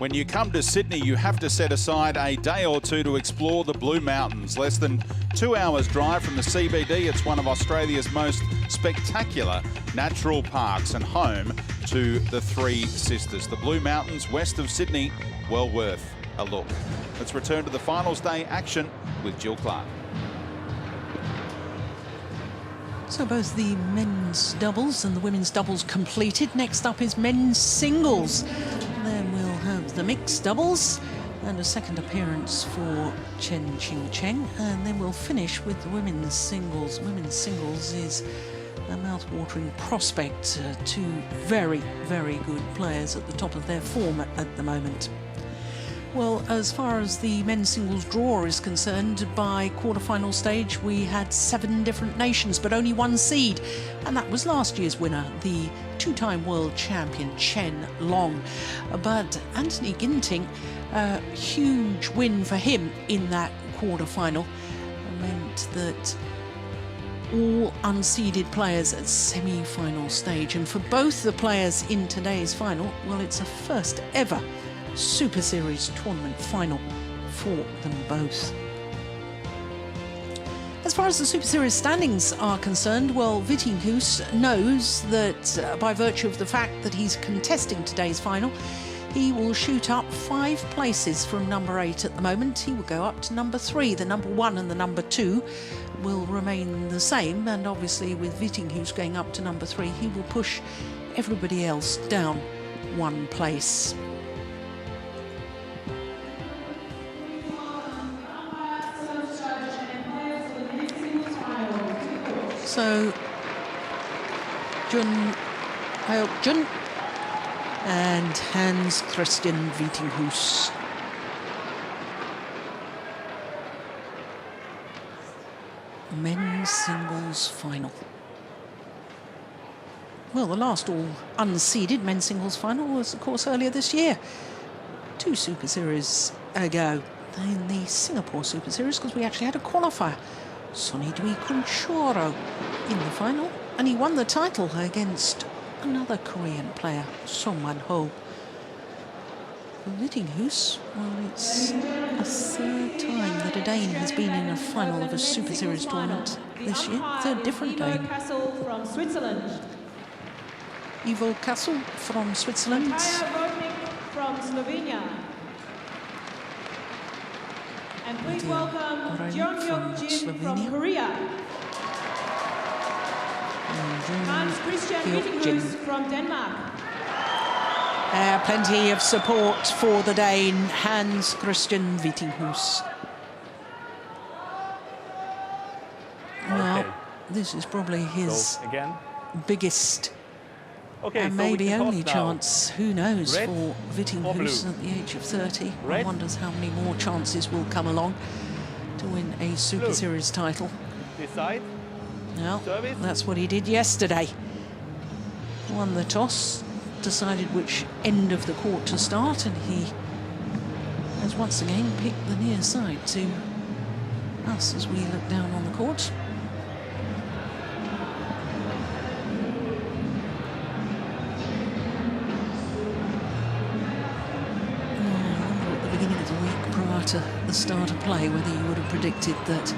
When you come to Sydney, you have to set aside a day or two to explore the Blue Mountains. Less than 2 hours drive from the CBD, it's one of Australia's most spectacular natural parks and home to the Three Sisters. The Blue Mountains west of Sydney, well worth a look. Let's return to the finals day action with Jill Clark. So both the men's doubles and the women's doubles completed. Next up is men's singles. Then we'll have the mixed doubles and a second appearance for Chen Qing-Cheng. And then we'll finish with the women's singles. Women's singles is a mouth-watering prospect. Two very, very good players at the top of their form at the moment. Well, as far as the men's singles draw is concerned, by quarter-final stage we had 7 different nations, but only 1 seed, and that was last year's winner, the two-time world champion Chen Long. But Anthony Ginting, a huge win for him in that quarter-final, meant that all unseeded players at semi-final stage, and for both the players in today's final, well, it's a first ever Super Series tournament final for them both. As far as the Super Series standings are concerned, well, Vittinghus knows that by virtue of the fact that he's contesting today's final, he will shoot up 5 places from number 8 at the moment. He will go up to number 3. The number 1 and the number 2 will remain the same, and obviously with Vittinghus going up to number 3, he will push everybody else down 1 place. So, Jeon Hyeok Jin and Hans-Kristian Vittinghus. Men's singles final. Well, the last all unseeded men's singles final was, of course, earlier this year. 2 Super Series ago in the Singapore Super Series, because we actually had a qualifier. Sonidwi Kunchoro in the final, and he won the title against another Korean player, Song Man-ho. Vittinghus, well, it's a 3rd time that a Dane has been in a final of a Super Series tournament this year. 3rd different Dane. Castle from Switzerland. Ivo Castle from Switzerland. From Slovenia. And please welcome Jeon Hyeok Jin from Korea. Hans-Kristian Vittinghus from Denmark. Plenty of support for the Dane, Hans-Kristian Vittinghus. Well, this is probably his biggest and maybe only chance, who knows, for Vittinghus at the age of 30. One wonders how many more chances will come along to win a Super Series title. Well, that's what he did yesterday. Won the toss, decided which end of the court to start, and he has once again picked the near side to us as we look down on the court. To the start of play, whether you would have predicted that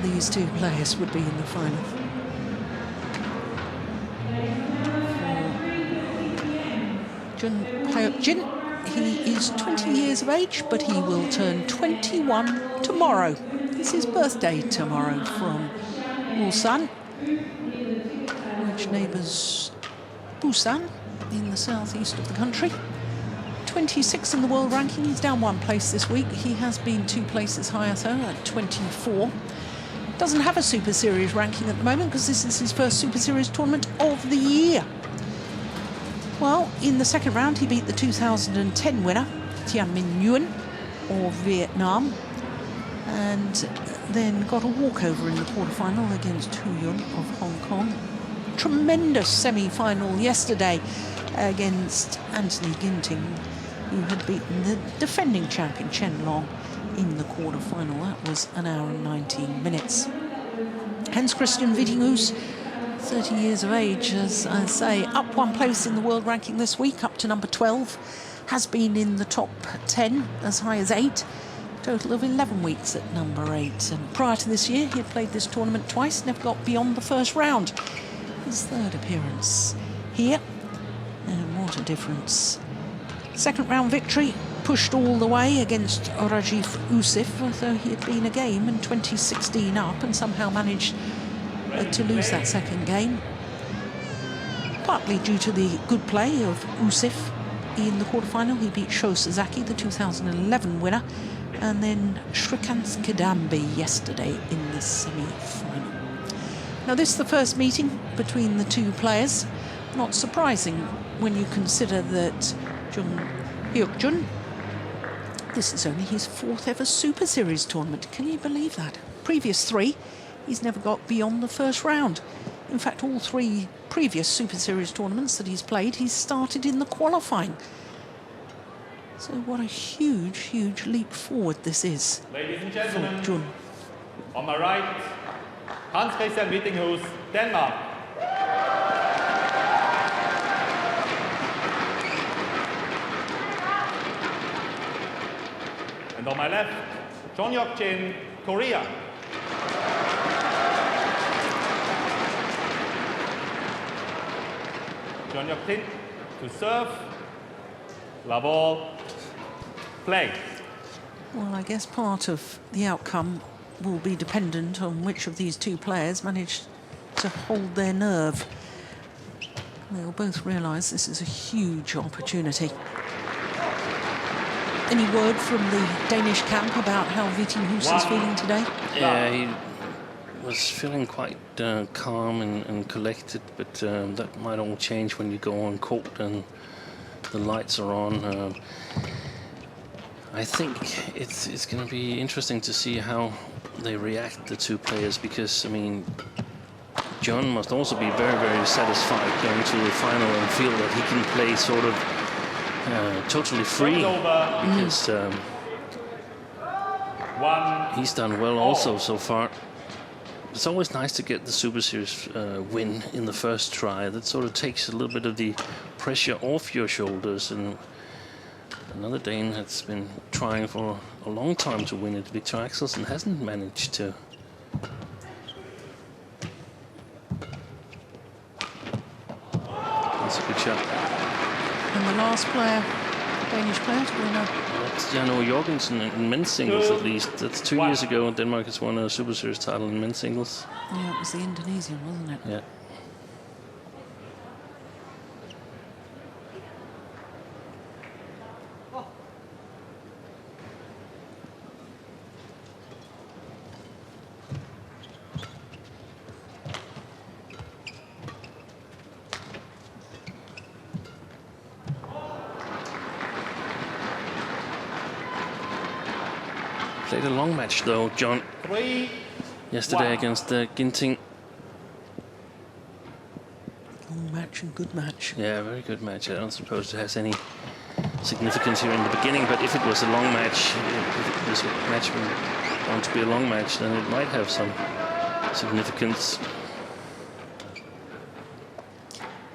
these 2 players would be in the final. Jeon Hyeok Jin, he is 20 years of age, but he will turn 21 tomorrow. It's his birthday tomorrow, from Ulsan, which neighbours Busan in the southeast of the country. 26 in the world ranking. He's down 1 place this week. He has been 2 places higher, though, at 24. Doesn't have a Super Series ranking at the moment because this is his first Super Series tournament of the year. Well, in the second round, he beat the 2010 winner, Tianmin Nguyen of Vietnam, and then got a walkover in the quarterfinal against Hu Yun of Hong Kong. Tremendous semi-final yesterday against Anthony Ginting, who had beaten the defending champion Chen Long in the quarter-final. That was 1 hour and 19 minutes. Hans-Kristian Vittinghus, 30 years of age, as I say, up 1 place in the world ranking this week, up to number 12. has been in the top 10 as high as 8. Total of 11 weeks at number 8. And prior to this year, he had played this tournament twice, never got beyond the first round. His third appearance here. And what a difference. Second round victory, pushed all the way against Rajiv Usif, although he had been a game in 2016 up and somehow managed to lose that second game. Partly due to the good play of Usif in the quarterfinal. He beat Sho Sasaki, the 2011 winner, and then Shrikant Kidambi yesterday in the semi-final. Now this is the first meeting between the two players. Not surprising when you consider that Jeon Hyeok Jin, this is only his 4th ever Super Series tournament. Can you believe that? Previous 3, he's never got beyond the first round. In fact, all 3 previous Super Series tournaments that he's played, he's started in the qualifying. So what a huge, huge leap forward this is. Ladies and gentlemen, for Jun. On my right, Hans-Kristian Vittinghus, Denmark. And on my left, Jeon Hyeok Jin, Korea. Jeon Hyeok Jin to serve, love all, play. Well, I guess part of the outcome will be dependent on which of these two players manage to hold their nerve. They'll both realise this is a huge opportunity. Any word from the Danish camp about how Vittinghus is feeling today? Yeah, he was feeling quite calm and collected, but that might all change when you go on court and the lights are on. I think it's going to be interesting to see how they react, the two players, because, I mean, John must also be very, very satisfied going to the final and feel that he can play sort of totally free, because he's done well also so far. It's always nice to get the Super Series win in the first try. That sort of takes a little bit of the pressure off your shoulders. And another Dane has been trying for a long time to win it, Victor Axelsen, hasn't managed to. That's a good shot. And the last player, Danish player to win a... That's Jan Jorgensen in men's singles, at least. That's 2 years ago. Denmark has won a Super Series title in men's singles. Yeah, it was the Indonesian, wasn't it? Yeah. Played a long match though, John, yesterday against Ginting. Long match and good match. Yeah, very good match. I don't suppose it has any significance here in the beginning, but if it was a long match, if this match were going to be a long match, then it might have some significance.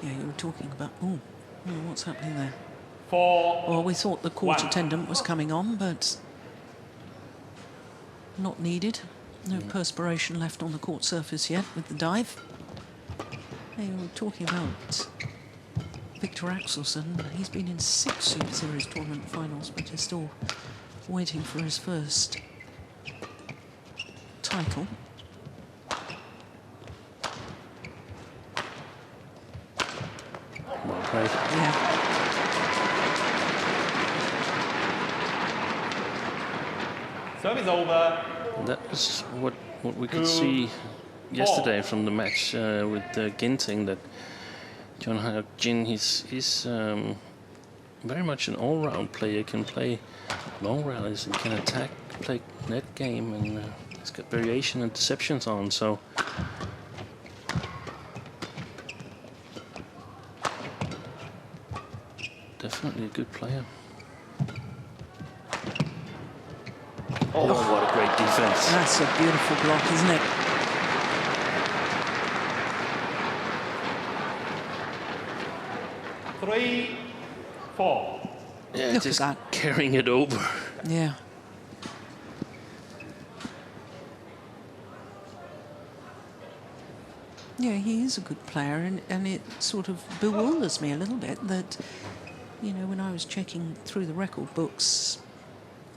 Yeah, you were talking about... Oh, what's happening there? For well, we thought the court attendant was coming on, but... not needed. No perspiration left on the court surface yet with the dive. Hey, we were talking about Victor Axelsen. He's been in 6 Super Series tournament finals, but is still waiting for his first title. Well played. Yeah. service over. That was what we could see yesterday from the match with Ginting, that Jeon Hyeok Jin, he's very much an all-round player. Can play long rallies and can attack, play net game, and he's got variation and deceptions on. So definitely a good player. Oh, what a great defense. That's a beautiful block, isn't it? Three, four. Yeah, Look just at that. carrying it over. Yeah. Yeah, he is a good player, and it sort of bewilders me a little bit that, you know, when I was checking through the record books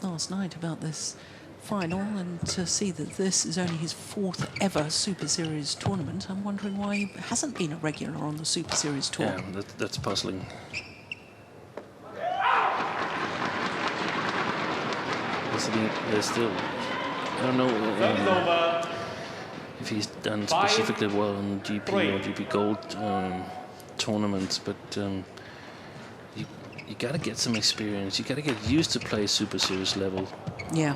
last night about this final, and to see that this is only his 4th ever Super Series tournament, I'm wondering why he hasn't been a regular on the Super Series tour. Yeah, that's puzzling. There's still, I don't know if he's done specifically well in GP or GP Gold tournaments, but you got to get some experience. You got to get used to play Super Series level. Yeah.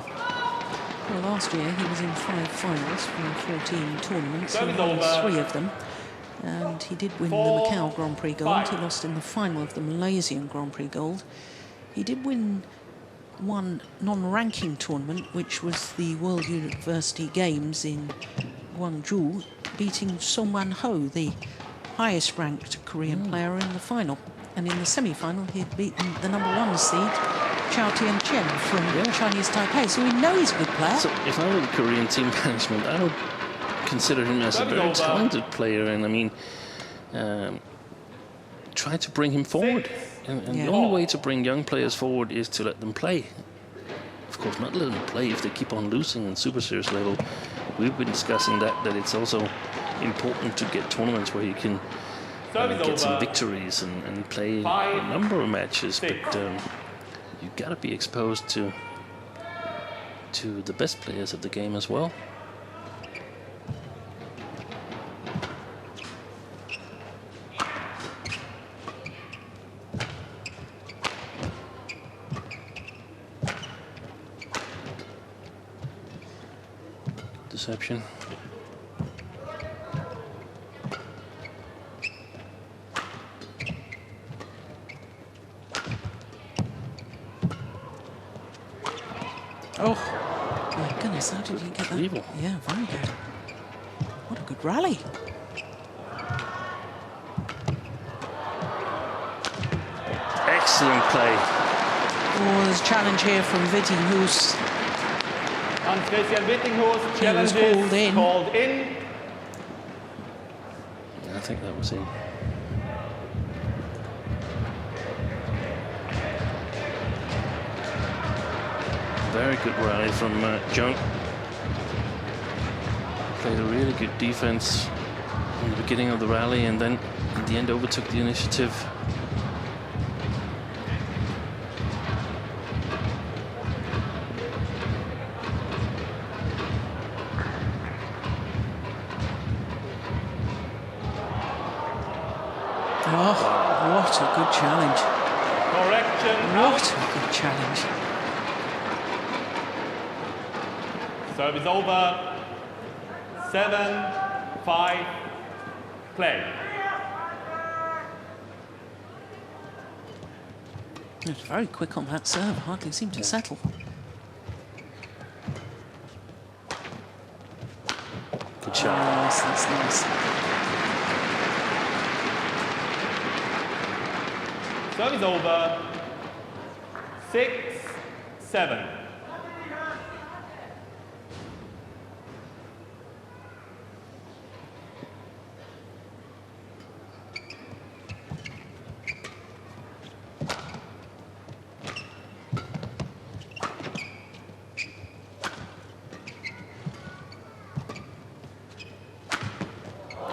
Well, last year he was in 5 finals from 14 tournaments. He won 3 of them. And he did win the Macau Grand Prix Gold. He lost in the final of the Malaysian Grand Prix Gold. He did win one non-ranking tournament, which was the World University Games in Guangzhou, beating Song Wan-ho, the highest-ranked Korean player, in the final. And in the semi-final, he had beaten the #1 seed, Chao Tian-chen from Chinese Taipei. So we know he's a good player. So if I were the Korean team management, I would consider him as a very talented player, and I mean, try to bring him forward. And the only way to bring young players forward is to let them play. Of course, not let them play if they keep on losing in Super Series level. We've been discussing that it's also important to get tournaments where you can get some victories and play a number of matches. But you've got to be exposed to the best players of the game as well. Deception. Oh, my goodness, how did you get that? Evil. Yeah, very good. What a good rally. Excellent play. Oh, there's a challenge here from Vittinghus. Hans-Kristian Vittinghus, challenge called in. I think that was in. Very good rally from Jeon. Played a really good defense in the beginning of the rally, and then in the end overtook the initiative. Oh, what a good challenge. Correction. What a good challenge. Service over. 7-5. Play. It's very quick on that serve, hardly seemed to settle. Good shot. Yes, that's nice. Service over. 6-7.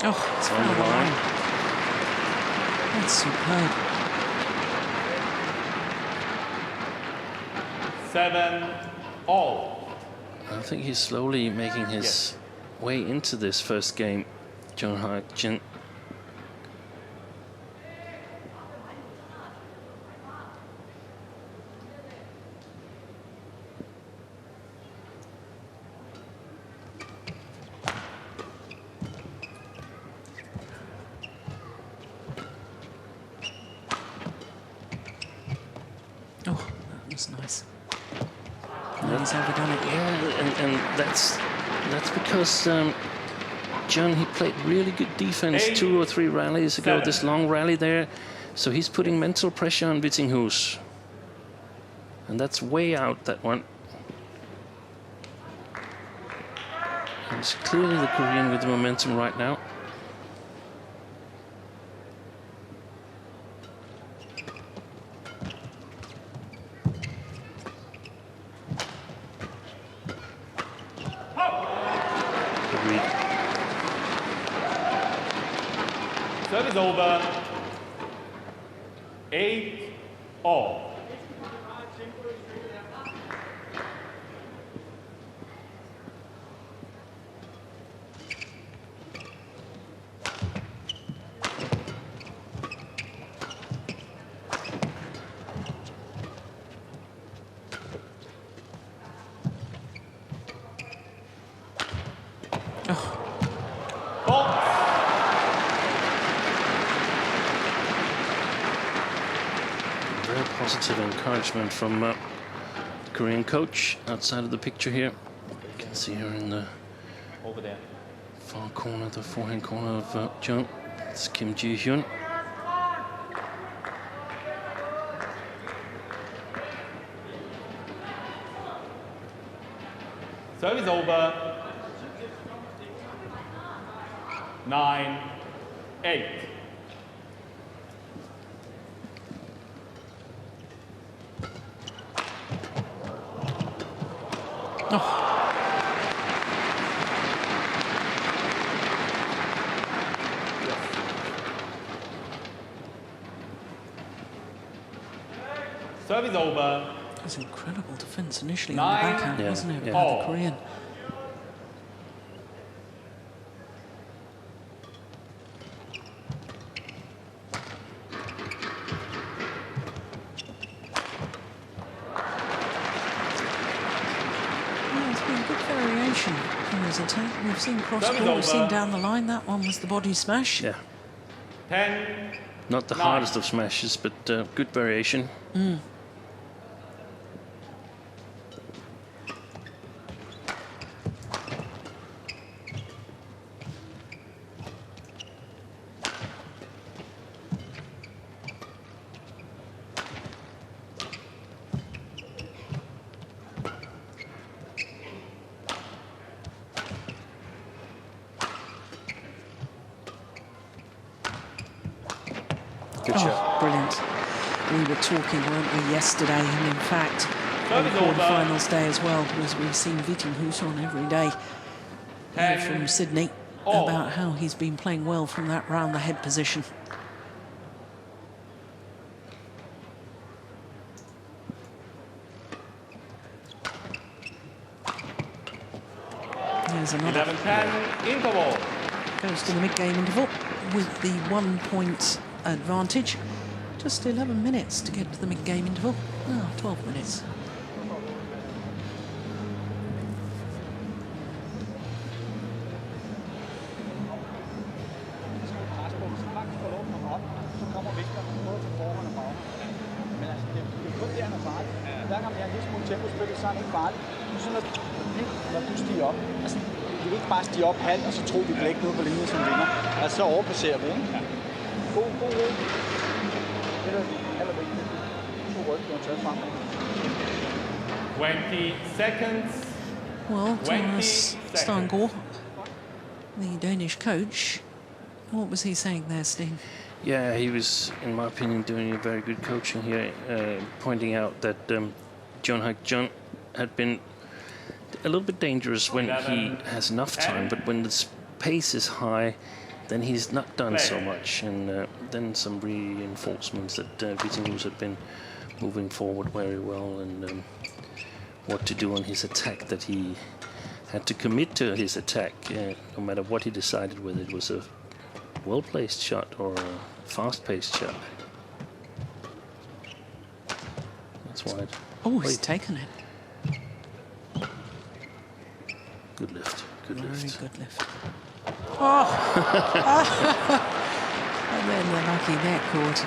Oh, it's on the line. That's superb. 7-all. I think he's slowly making his way into this first game, Jeon Hyeok Jin. Oh, that was nice. No, he's overdone it. Yeah, and that's because Jeon, he played really good defense 2 or 3 rallies ago, this long rally there. So he's putting mental pressure on Vittinghus. And that's way out, that one. It's clearly the Korean with the momentum right now. Agreed. Service over. 8-all. Very positive encouragement from the Korean coach outside of the picture here. You can see her in the Over there. far corner, the forehand corner of Jeon. It's Kim Ji-hyun. Service over. 9-8. Service over. It was incredible defence initially on the 9, backhand, yeah, wasn't it, yeah. by the Korean? Yeah, it's been good variation in his attack. We've seen cross-court, we've seen down the line. That one was the body smash. Yeah, 10. not the 9. hardest of smashes, but good variation. Good shot. Brilliant. We were talking, weren't we, yesterday, and in fact, on the quarterfinals day as well, as we've seen Vittinghus on every day here from Sydney, about how he's been playing well from that round the head position. There's another. 11-10 interval. Goes to the mid-game interval with the 1 point advantage. Just 11 minutes to get to the mid-game interval. 12 minutes. Vi vil ikke bare stige op halv, og så tror vi blæk ned på linjen som vinder. Altså så overpasserer vi, ikke? God ro. Det er det allervigtigste. God ryg, du har taget frem. 20 seconds. Well, Thomas Stangor, the Danish coach, what was he saying there, Steen? Yeah, he was, in my opinion, doing a very good coaching here, pointing out that Jeon Hyeok Jin had been a little bit dangerous when he has enough time, but when the pace is high, then he's not done so much. And then some reinforcements that Vittinghus had been moving forward very well, and what to do on his attack, that he had to commit to his attack, no matter what he decided, whether it was a well-placed shot or a fast-paced shot. That's why. Oh, he's taken it. Good lift. Good lift. Very good lift. Oh! And then the lucky net cord.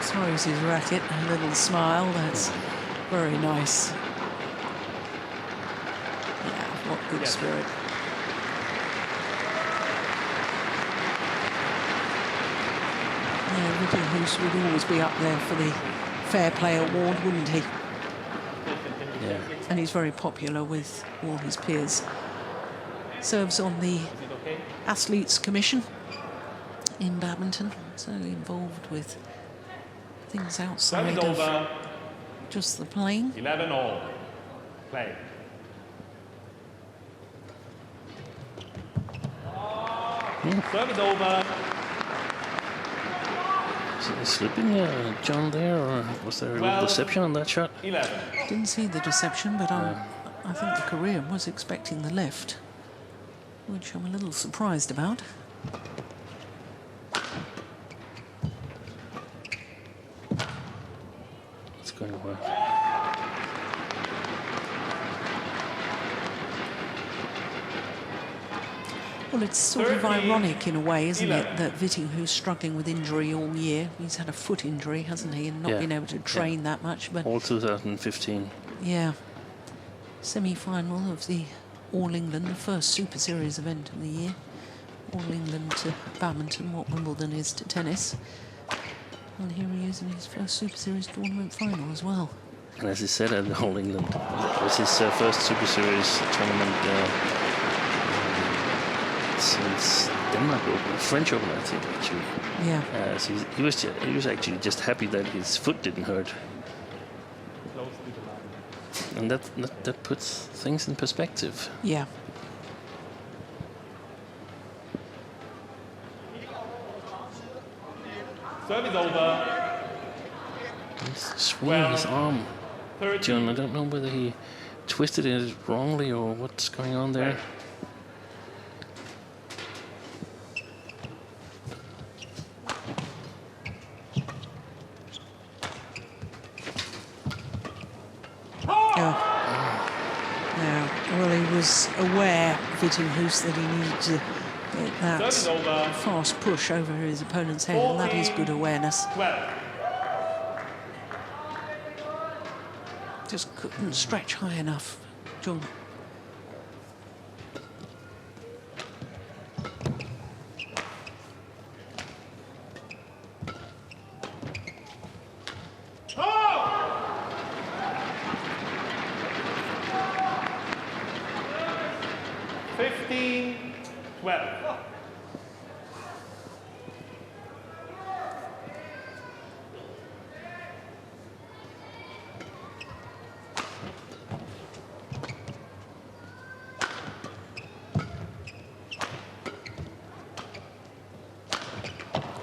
Throws his racket, a little smile. That's very nice. Yeah, what good spirit. Yeah, Vittinghus would always be up there for the fair play award, wouldn't he? Yeah. And he's very popular with all his peers. Serves on the Athletes Commission in badminton, so involved with things outside of just the playing. 11-all. Play. Service over. Is it slipping, John, there, or was there a little deception on that shot? 11. Didn't see the deception, but I think the Korean was expecting the left, which I'm a little surprised about. It's going well. Well, it's sort of ironic in a way, isn't it, that Vittinghus is struggling with injury all year. He's had a foot injury, hasn't he, and not been able to train that much. But all 2015. yeah, semi-final of the All England, the first Super Series event of the year. All England to badminton, what Wimbledon is to tennis. And here he is in his first Super Series tournament final as well. And as he said at the All England, it was his first Super Series tournament since Denmark Open, French Open, I think, actually. Yeah. So he was actually just happy that his foot didn't hurt. And that puts things in perspective. Yeah. Service over. He's swinging his arm. John, I don't know whether he twisted it wrongly or what's going on there. Well, he was aware, Vittinghus, that he needed to get that fast push over his opponent's head, and that is good awareness. 12. Just couldn't stretch high enough, John.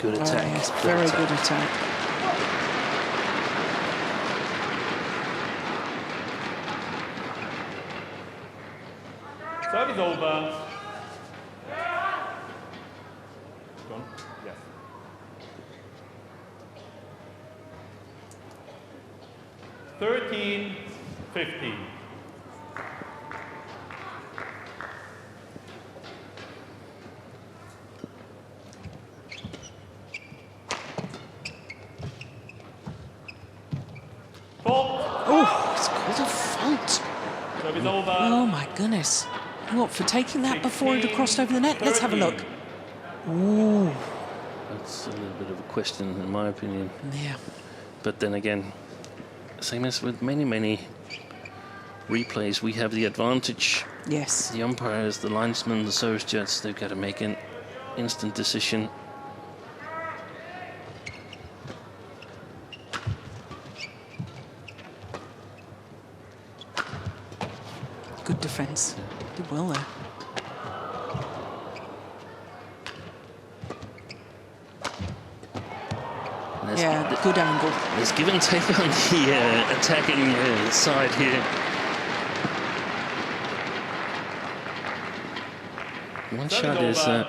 Good attack. Yes, very good attack. Service over. John? Yes. Thirteen, 15. Oh, it's called a fault. Service over. Oh my goodness. What, for taking that before it had crossed over the net? Let's have a look. Ooh. That's a little bit of a question, in my opinion. Yeah. But then again, same as with many replays, we have the advantage. Yes. The umpires, the linesmen, the service judges, they've got to make an instant decision. Good defence. Did well there. Yeah, good angle. There's give and take on the attacking side here. One shot is a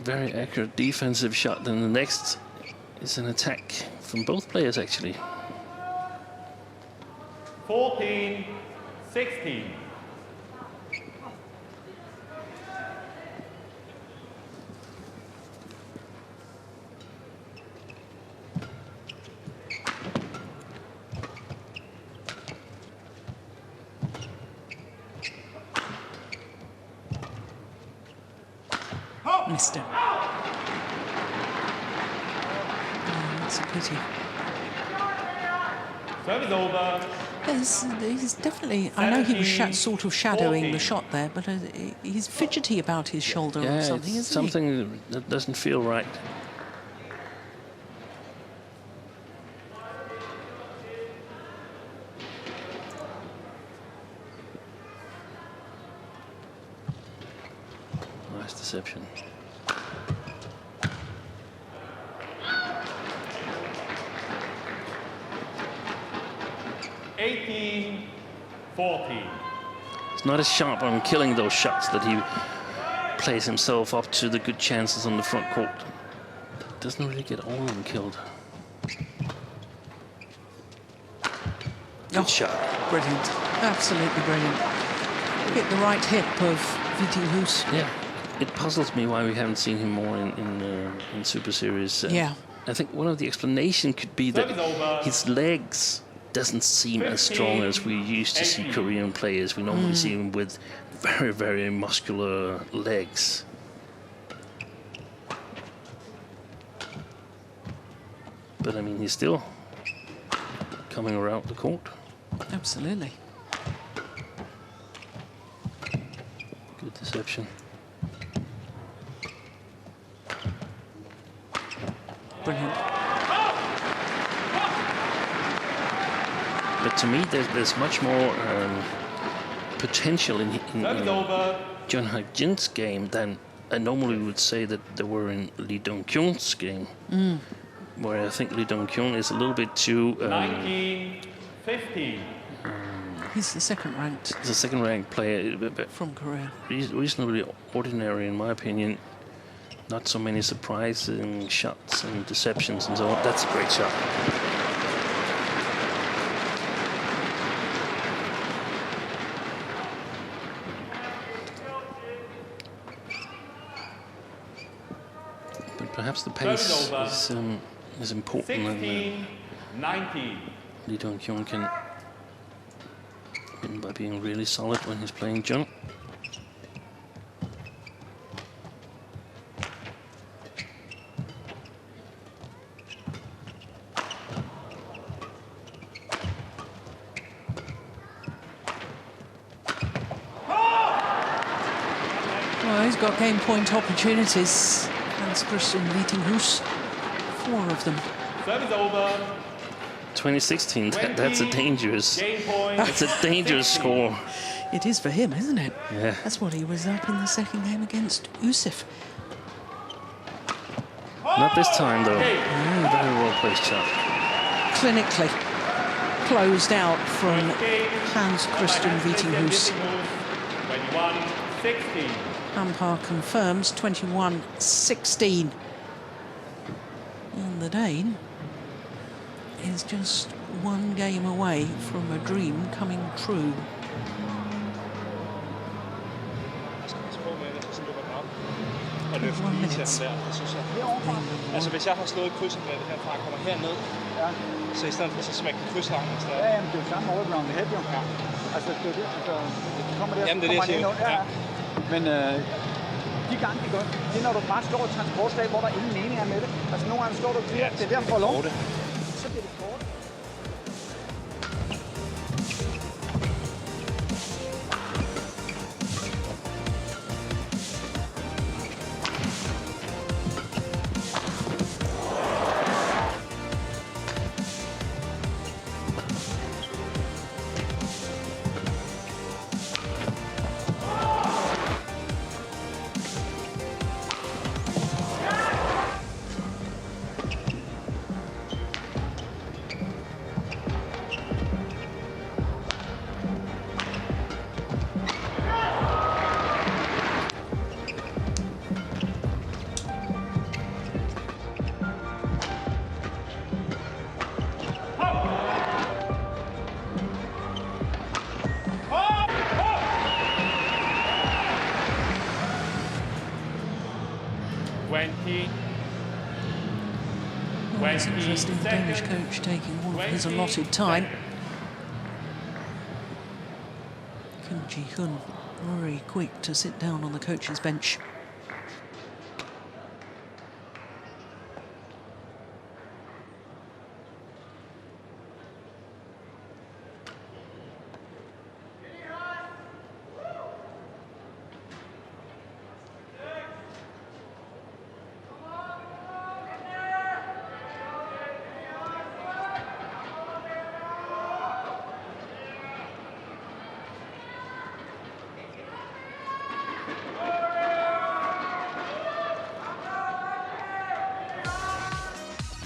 very accurate defensive shot, and the next is an attack from both players, actually. 14, 16. Missed it. Oh, that's a pity. Service over. He's definitely, I know he was sort of shadowing the shot there, but he's fidgety about his shoulder or something, isn't he? Something that doesn't feel right. Nice deception. He's not as sharp on killing those shots that he plays himself up to the good chances on the front court. Doesn't really get all of them killed. Good shot. Brilliant. Absolutely brilliant. Hit the right hip of Vittinghus. Yeah. It puzzles me why we haven't seen him more in Super Series. Yeah. I think one of the explanations could be that his legs doesn't seem as strong as we used to see Korean players. We normally see him with very, very muscular legs. But I mean, he's still coming around the court. Absolutely. Good deception. Brilliant. But to me, there's much more potential in Jeon Hyeok Jin's game than I normally would say that there were in Lee Dong-kyung's game. Where I think Lee Dong-kyung is a little bit too... 19-15. He's the second-ranked. He's a second-ranked player. From Korea. Reasonably ordinary, in my opinion. Not so many surprising shots and deceptions and so on. That's a great shot. But perhaps the pace is important. 16-19. Lee Dong-kyung can win by being really solid when he's playing Jeon. Well, he's got game point opportunities. Hans-Kristian Vittinghus, 4 of them. Service over. 2016, that's a dangerous score. It is for him, isn't it? Yeah. That's what he was up in the second game against Usif. Not this time, though. Very well-placed shot. Clinically closed out from Hans-Kristian Vittinghus. 21-16. Umpire confirms 21-16. And the Dane is just one game away from a dream coming true. Og løfte lige til ham der, det synes jeg. Altså hvis jeg har slået krydset med det herfra og kommer herned, så i stedet for så smækker krydshangen afsted. Ja, jamen det er jo samme overground, det hætter jo. Ja. Altså det er det, altså det kommer der, jamen, det kommer det, ind. Ja. Men de gange det gør, det er når du bare slår et transportslag, hvor der ingen mening er med det. Altså nogle gange slår du til, det er der for lov. Så bliver det kort. Well, it's interesting, the Danish coach taking all of his allotted time. Kim Ji-hun very quick to sit down on the coach's bench.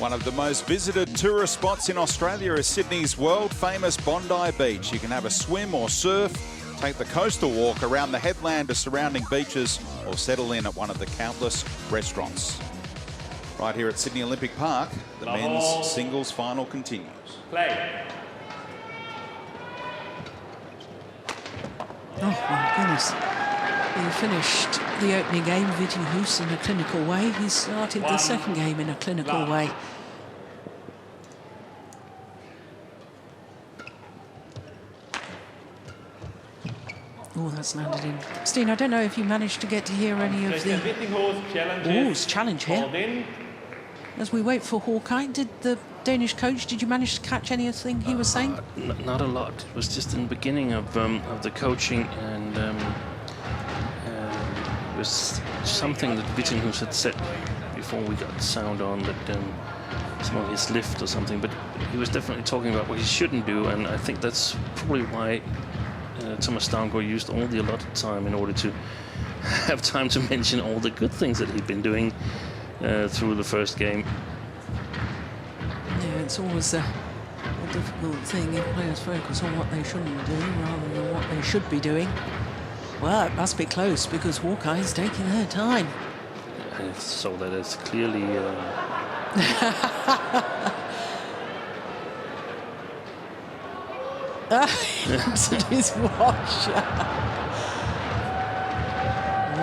One of the most visited tourist spots in Australia is Sydney's world-famous Bondi Beach. You can have a swim or surf, take the coastal walk around the headland to surrounding beaches, or settle in at one of the countless restaurants. Right here at Sydney Olympic Park, the men's singles final continues. Play. Oh my goodness. He finished the opening game, Vittinghus, in a clinical way. He started the second game in a clinical way. Oh, that's landed in. Steen, I don't know if you managed to get to hear any of the... Oh, it's challenge here. As we wait for Hawkeye, did the Danish coach, did you manage to catch anything he was saying? Not a lot. It was just in the beginning of the coaching, and it was something that Vittinghus had said before we got the sound on, that some of his lift or something, but he was definitely talking about what he shouldn't do, and I think that's probably why Thomas Stavngård used all the allotted time in order to have time to mention all the good things that he'd been doing through the first game. Yeah, it's always a difficult thing if players focus on what they shouldn't do rather than what they should be doing. Well, it must be close because Hawkeye is taking their time. So that is clearly... Into his watch.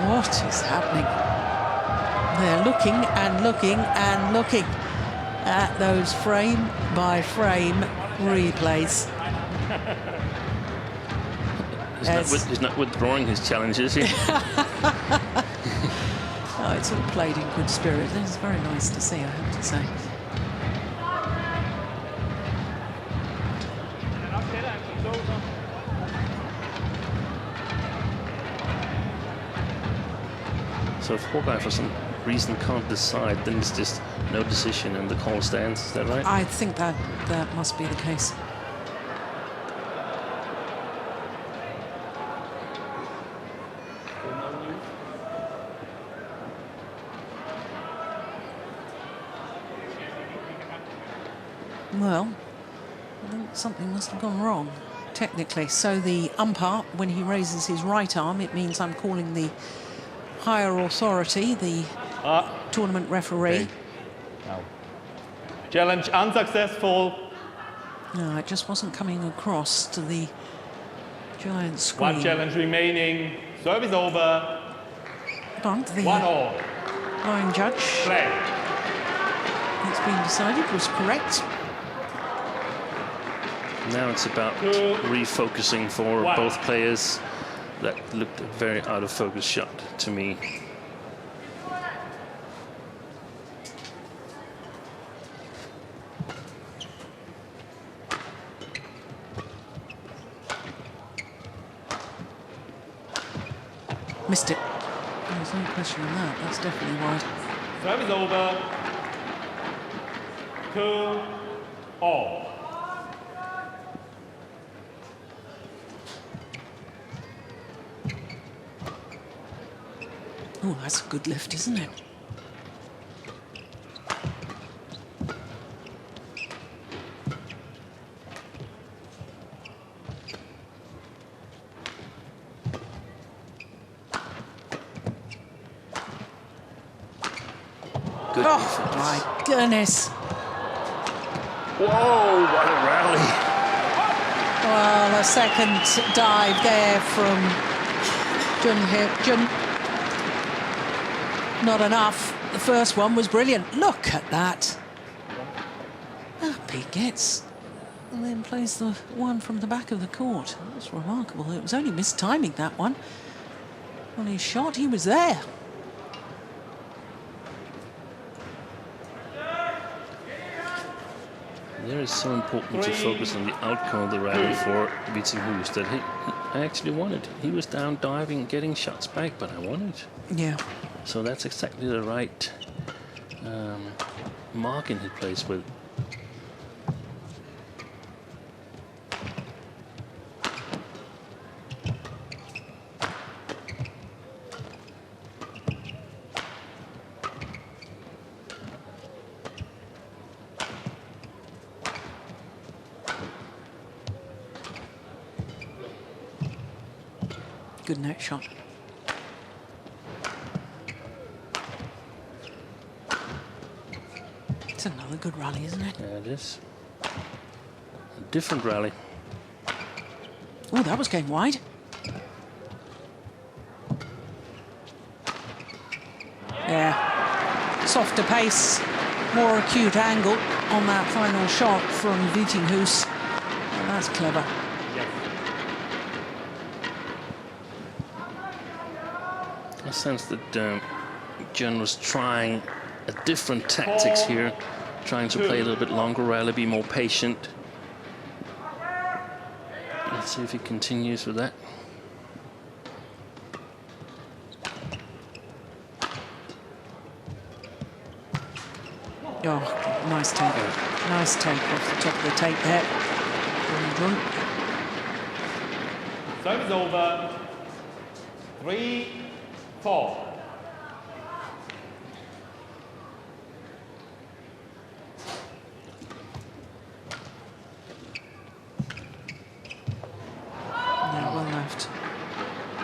What is happening? They're looking and looking and looking at those frame-by-frame replays. He's not withdrawing his challenges here. Oh, it's all played in good spirit. It's very nice to see, I have to say. So if Hawkeye for some reason can't decide, then it's just no decision and the call stands. Is that right? I think that must be the case. Well, I think something must have gone wrong, technically. So the umpire, when he raises his right arm, it means I'm calling the higher authority, the tournament referee. Okay. No. Challenge unsuccessful. No, it just wasn't coming across to the giant screen. One challenge remaining. Service over. But the 1-all. line judge, Play. it's been decided, was correct. Now it's about refocusing for both players. That looked a very out of focus shot to me. Missed it. There's no question on that. That's definitely wide. Service over. 2-all. Oh, that's a good lift, isn't it? Good defense. My goodness. Whoa, what a rally. Well, a second dive there from Jeon Hyeok Jin. Not enough. The first one was brilliant. Look at that. Up he gets. And then plays the one from the back of the court. That's remarkable. It was only mistiming, that one. On his shot, he was there. There is so important to focus on the outcome of the rally for Vittinghus that he actually won it. He was down diving, getting shots back, but I won it. Yeah. So that's exactly the right marking he plays with. Good net shot. It's another good rally, isn't it? Yeah, it is. A different rally. Oh, that was going wide. Yeah. Softer pace, more acute angle on that final shot from Vittinghus. And that's clever. I sense that Jeon was trying a different tactics here, trying to play a little bit longer rally, be more patient. Let's see if he continues with that. Oh, nice take. Nice take off the top of the tape there. Well done. Service is over. 3-4. Yeah, well left.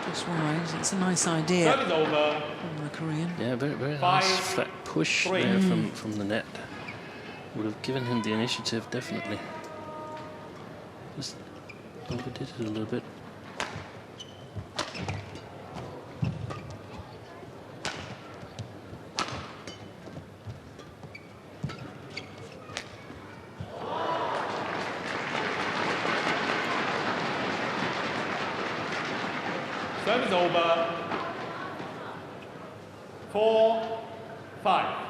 Just one of those. It's a nice idea Service over. from the Korean. Yeah, very nice flat push there from the net. Would have given him the initiative, definitely. Just overdid it a little bit. Service over. 4-5.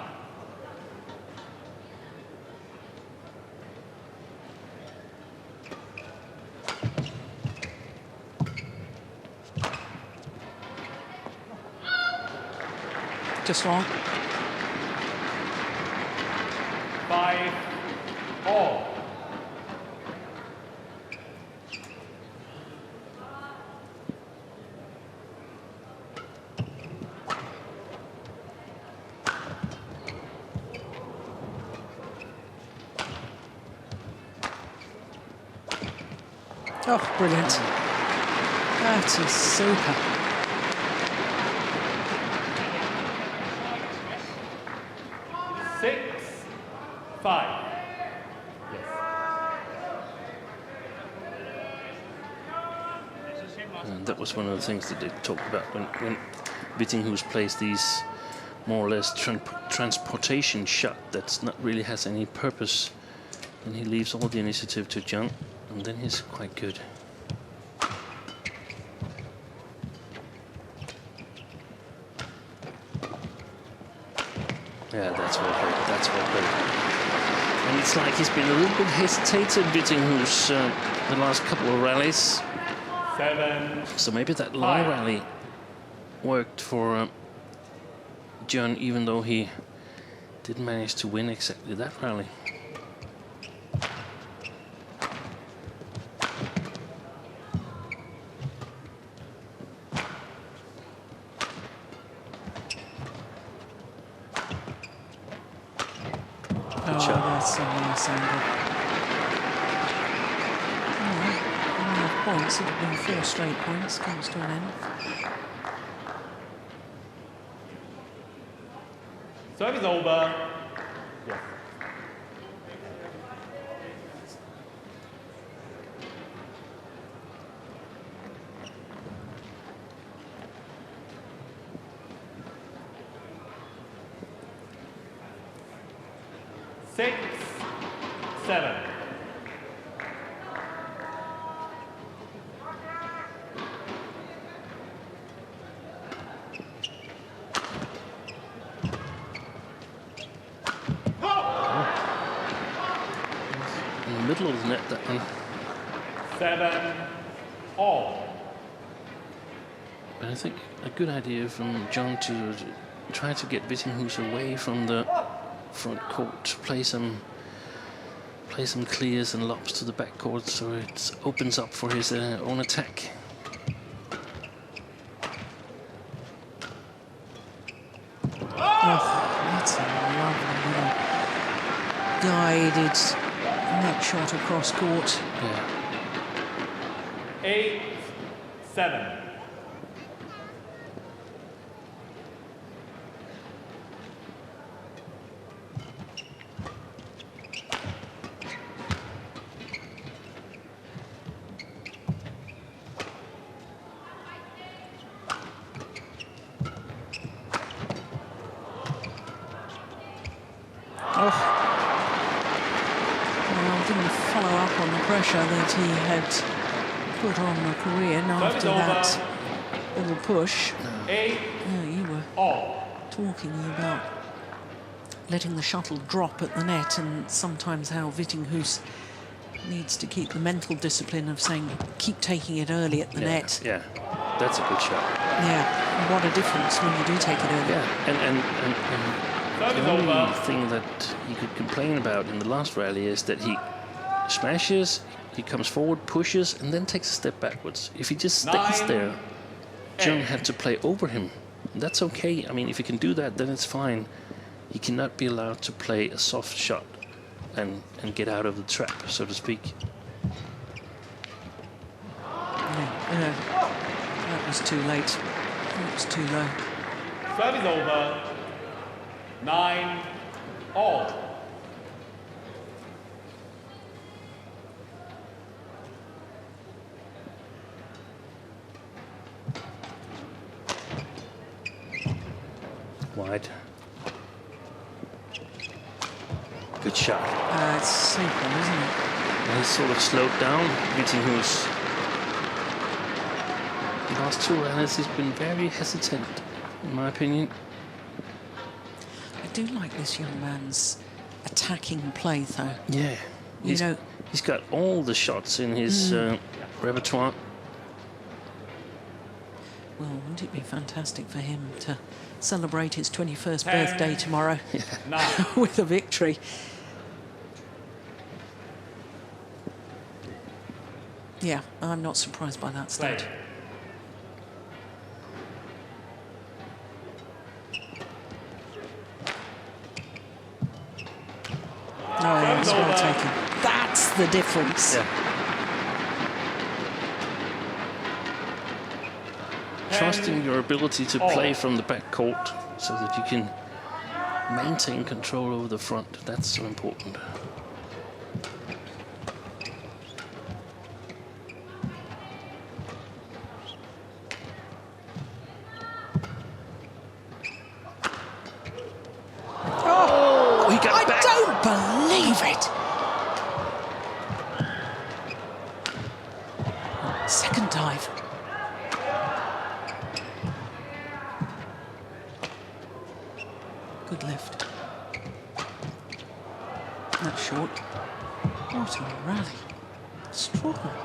Just long. 5-all. Oh, brilliant. That is super. 6-5. And that was one of the things that they talked about when Vittinghus plays these more or less transportation shot that's not really has any purpose, and he leaves all the initiative to Jeon, and then he's quite good. Yeah, that's well played. That's well played. And it's like he's been a little bit hesitated, Vittinghus, the last couple of rallies. 7. So maybe that long rally worked for Jeon, even though he didn't manage to win exactly that rally. Oh, that's a nice angle. All right, 1.5 points. It would have been 4 straight points. Comes to an end. Service over. Yes. Six, 7. In the middle of the net, that one. 7-all. But I think a good idea from Jeon to try to get Vittinghus away from the front court, to play some clears and lobs to the back court, so it opens up for his own attack. Oh, that's a lovely little guided net shot across court. Yeah. 8-7. Well, didn't follow up on the pressure that he had put on the Korean after that little push. You were talking about letting the shuttle drop at the net, and sometimes how Vittinghus needs to keep the mental discipline of saying, keep taking it early at the net. Yeah, that's a good shot. Yeah, what a difference when you do take it early. Yeah, and the only thing that you could complain about in the last rally is that he smashes, he comes forward, pushes, and then takes a step backwards. If he just stays there, Jeon had to play over him. That's okay. I mean, if he can do that, then it's fine. He cannot be allowed to play a soft shot and get out of the trap, so to speak. That was too late. That was too low. Service over. 9-all. Wide. Good shot. It's simple, isn't it? And he's sort of slowed down. Vittinghus. The last two rallies, he's been very hesitant, in my opinion. I do like this young man's attacking play, though. Yeah. You know, he's got all the shots in his repertoire. Well, wouldn't it be fantastic for him to celebrate his 21st birthday tomorrow with a victory? Yeah, I'm not surprised by that stat. Oh, yeah, it's well taken. That's the difference. Yeah. Trusting your ability to play from the back court so that you can maintain control over the front. That's so important. Oh, he got I back. don't believe it. Second dive. Good lift. That's short. What a rally. Extraordinary.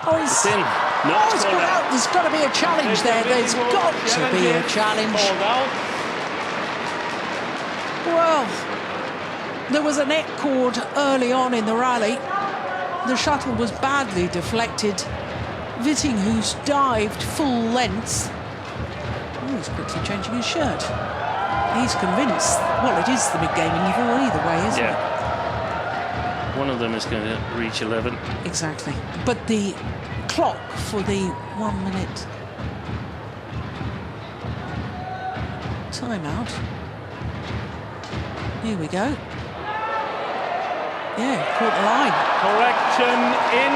Oh, he's in. Oh, he's got out. There's got to be a challenge there. There's got to be a challenge. Well, there was a net cord early on in the rally. The shuttle was badly deflected. Vittinghus dived full length. Oh, he's quickly changing his shirt. He's convinced. Well, it is the mid-gaming level either way, isn't it? One of them is going to reach 11. Exactly. But the clock for the 1 minute timeout. Here we go. Yeah, caught the line. Correction in.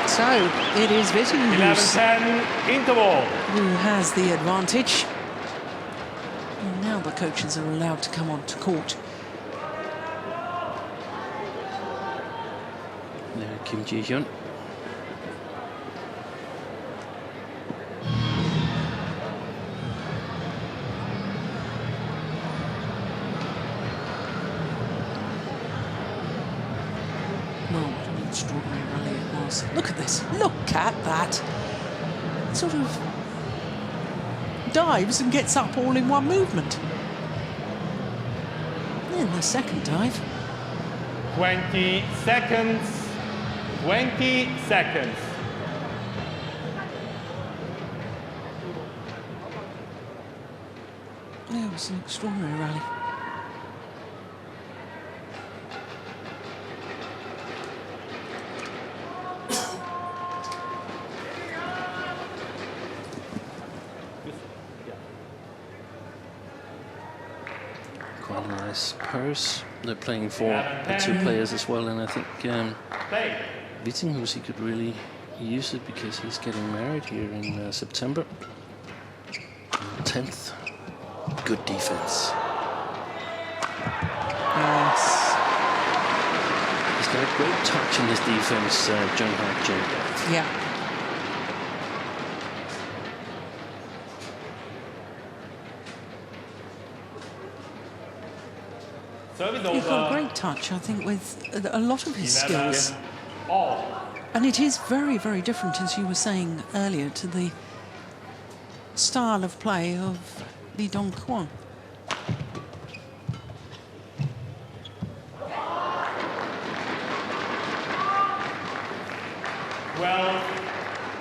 So it is Vittinghus 11-10 interval. who has the advantage. And now the coaches are allowed to come onto court. Kim Jeon. Well, what an extraordinary rally it was. Look at this. Look at that. Sort of dives and gets up all in one movement. Then the second dive. 20 seconds. 20 seconds. Yeah, it was an extraordinary rally. Quite a nice purse. They're playing for the two players as well, and I think Vittinghus, he could really use it because he's getting married here in September. 10th. Good defense. Yes. He's got a great touch in his defense, Jeon Hyeok Jin. Yeah. He's got a great touch, I think, with a lot of his skills. And it is very, very different, as you were saying earlier, to the style of play of Lee Dong-kwon. Well,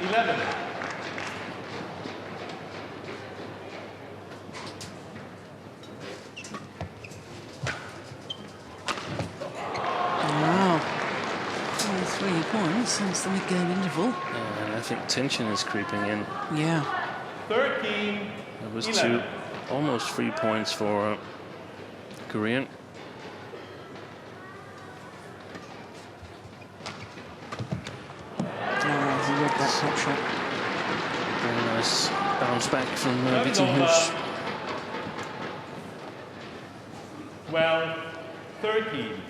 11. Wow. 3 points since the mid-game interval. And I think tension is creeping in. Yeah. 13. It was 11. almost 3 points for Korean. Oh, he read that top shot. Very nice bounce back from Vittinghus. Well, 13.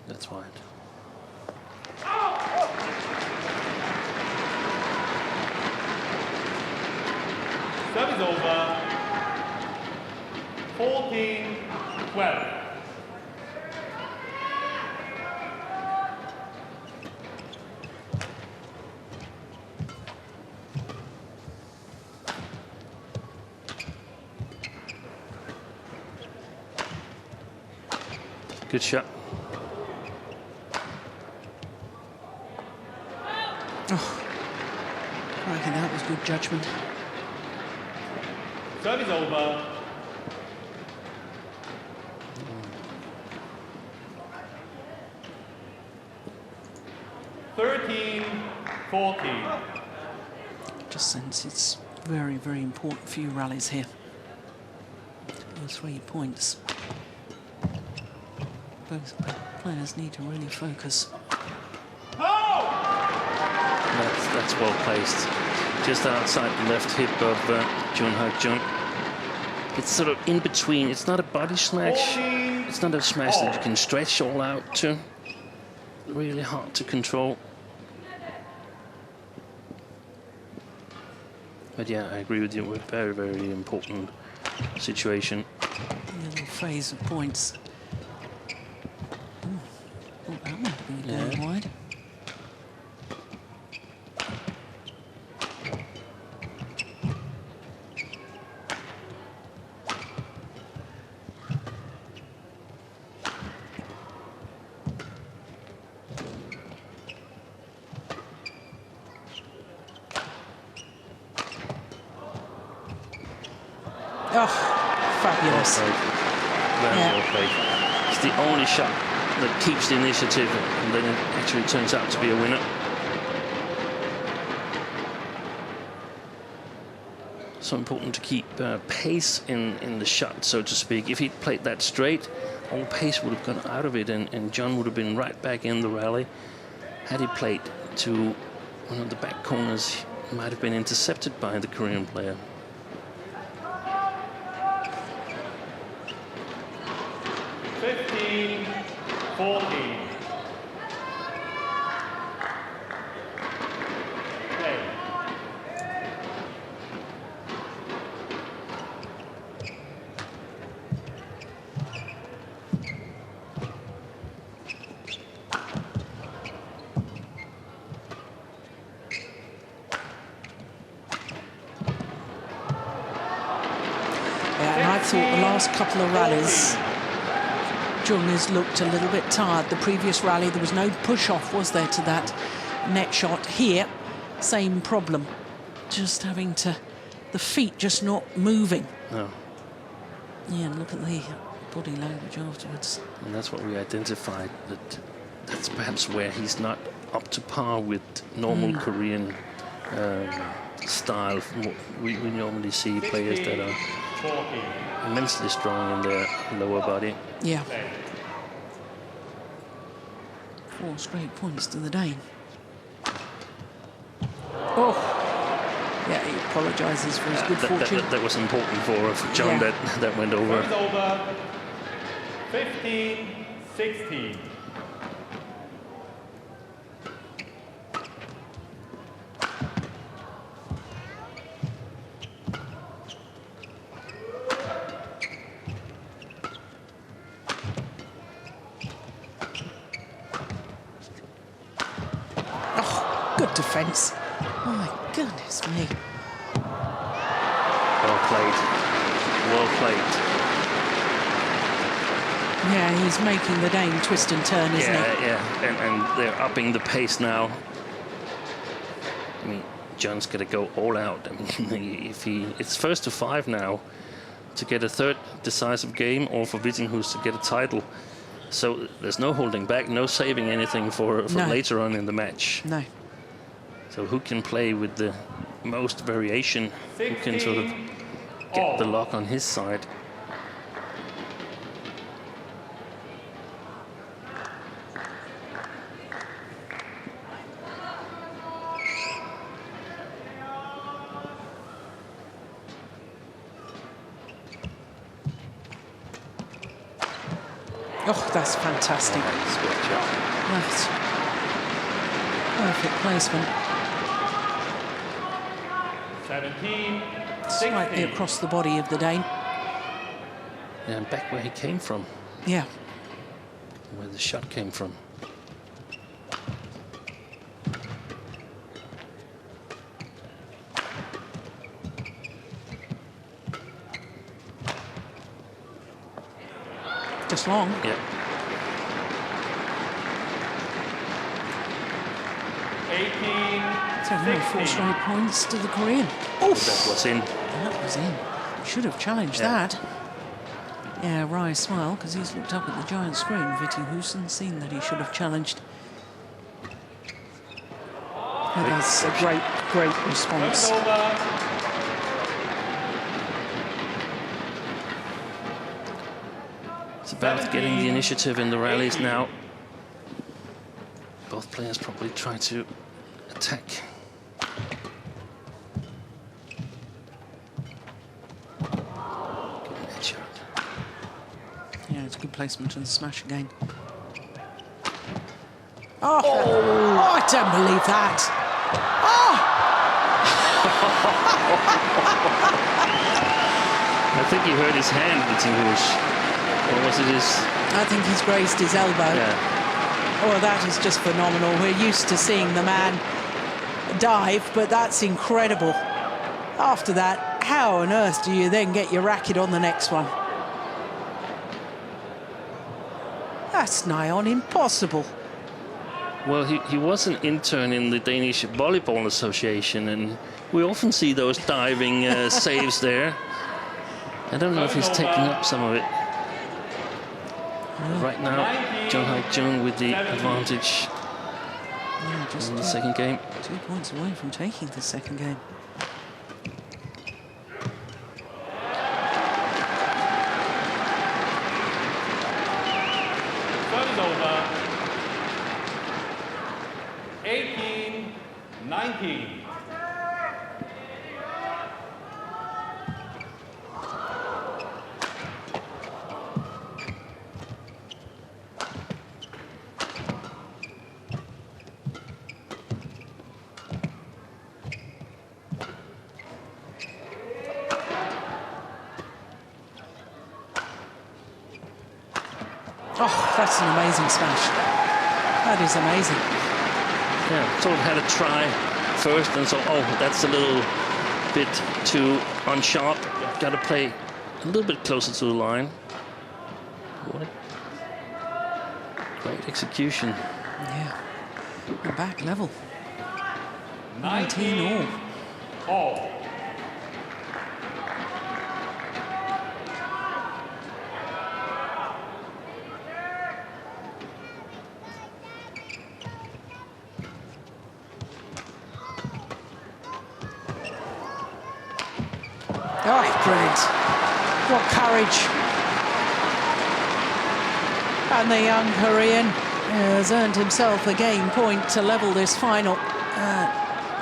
That's wide. Serve is over. 14, 12. Good shot. Oh, I think that was good judgment. Serve is over. Thirteen, 14. Just sense it's very, very important few rallies here. 3 points. Both players need to really focus. That's well placed. Just outside the left hip of Jeon Hyeok Jin. It's sort of in between. It's not a body smash. It's not a smash that you can stretch all out to. Really hard to control. But yeah, I agree with you. A very, very important situation. A little phase of points. Oh, that might be going wide. Oh, fabulous. Very well played. It's the only shot that keeps the initiative, and then it actually turns out to be a winner. So important to keep pace in the shot, so to speak. If he'd played that straight, all pace would have gone out of it, and John would have been right back in the rally. Had he played to one of the back corners, he might have been intercepted by the Korean player. 15, 14. Play. Yeah, and I thought the last couple of rallies, Jung has looked a little bit tired. The previous rally, there was no push-off, was there, to that net shot. Here, same problem. Just having to, the feet just not moving. No. Yeah, and look at the body language afterwards. And that's what we identified, that's perhaps where he's not up to par with normal Korean style. We normally see players that are immensely strong in their lower body. Yeah. 4 straight points to the Dane. Oh, yeah, he apologises for his good fortune. That was important for John, Yeah. that went over. It's over. 15-16. Good defence. My goodness me. Well played. Well played. Yeah, he's making the Dane twist and turn, isn't he? Yeah. And they're upping the pace now. I mean, John's got to go all out. I mean, it's first to 5 now to get a 3rd decisive game, or for Vittinghus to get a title. So there's no holding back, no saving anything for No. later on in the match. No. So who can play with the most variation? Who can sort of get the lock on his side? Oh, that's fantastic. That's perfect placement. 17, Slightly 16. across the body of the Dane. Yeah, and back where he came from, Yeah. where the shot came from. Just long. Yeah. 18, So no, 4 16. straight points to the Korean. That was in. That was in. Should have challenged Yeah. that. Yeah, Rye smile because he's looked up at the giant screen, Vittinghus, and seen that he should have challenged. But that's a great response. Over. It's about getting the initiative in the rallies now. Both players probably try to attack. Good net shot. Yeah, it's a good placement and smash again. Oh, I don't believe that. I think he hurt his hand, Vittinghus. Or was it his? I think he's grazed his elbow. Yeah. Oh, that is just phenomenal. We're used to seeing the man dive, but that's incredible. After that, how on earth do you then get your racket on the next one? That's nigh on impossible. Well, he was an intern in the Danish Volleyball Association, and we often see those diving saves there. I don't know if he's taking up some of it. Right now, Jeon Hyeok Jin with the advantage Yeah, just in the second game. 2 points away from taking the second game. Third is over. 18-19. Oh, that's an amazing smash. That is amazing. Yeah, sort of had a try first and so, oh, that's a little bit too unsharp. Got to play a little bit closer to the line. What a great execution. Yeah. The back level. 19 all. All. Oh, brilliant. What courage. And the young Korean has earned himself a game point to level this final at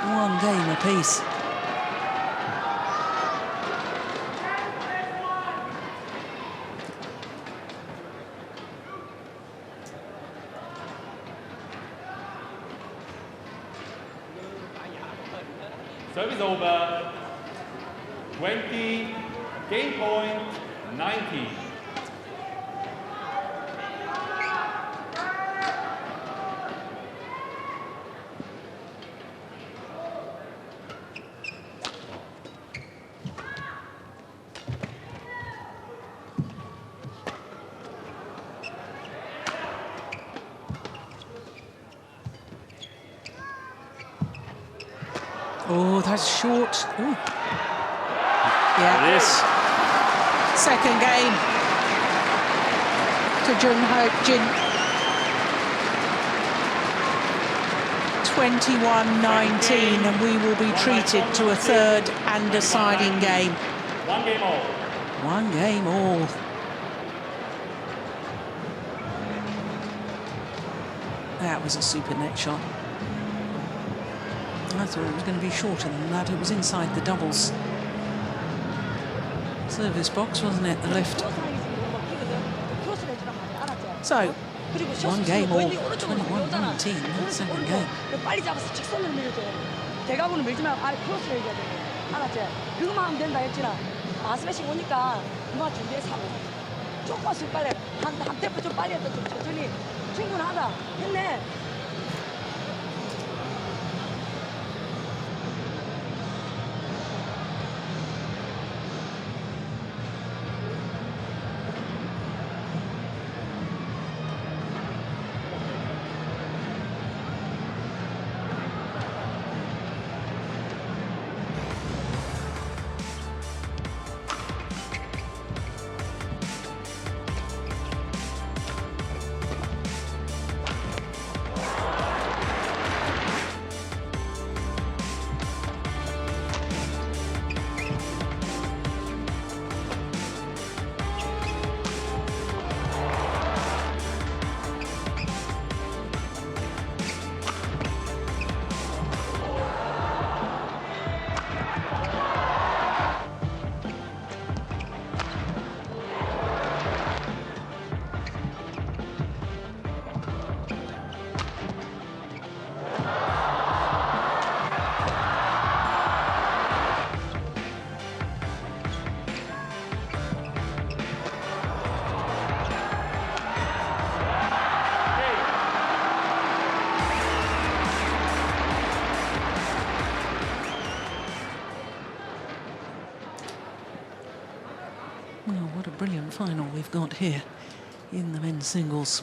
1 game apiece. Service over. 20, game point 90. Oh, that's short. Ooh. Yeah. It is. Second game to Jeon Hyeok Jin. 21-19, and we will be treated to a third and deciding game. 1 game all. 1 game all. That was a super net shot. I thought it was going to be shorter than that. It was inside the doubles service box, wasn't it, the lift? So, 1 game all, 21-19, second game. 빨리 잡아서 직선으로 밀어줘. 대각으로 밀지 말고 아래 크로스를 해줘야 돼. 알았지? 그거만 하면 된다 했지나. 스매싱 오니까 그만 준비해서 하고. 조금씩 빨리 한 템포 좀 빨리 했다. 좀 천천히 충분하다. 했네. Well, what a brilliant final we've got here in the men's singles.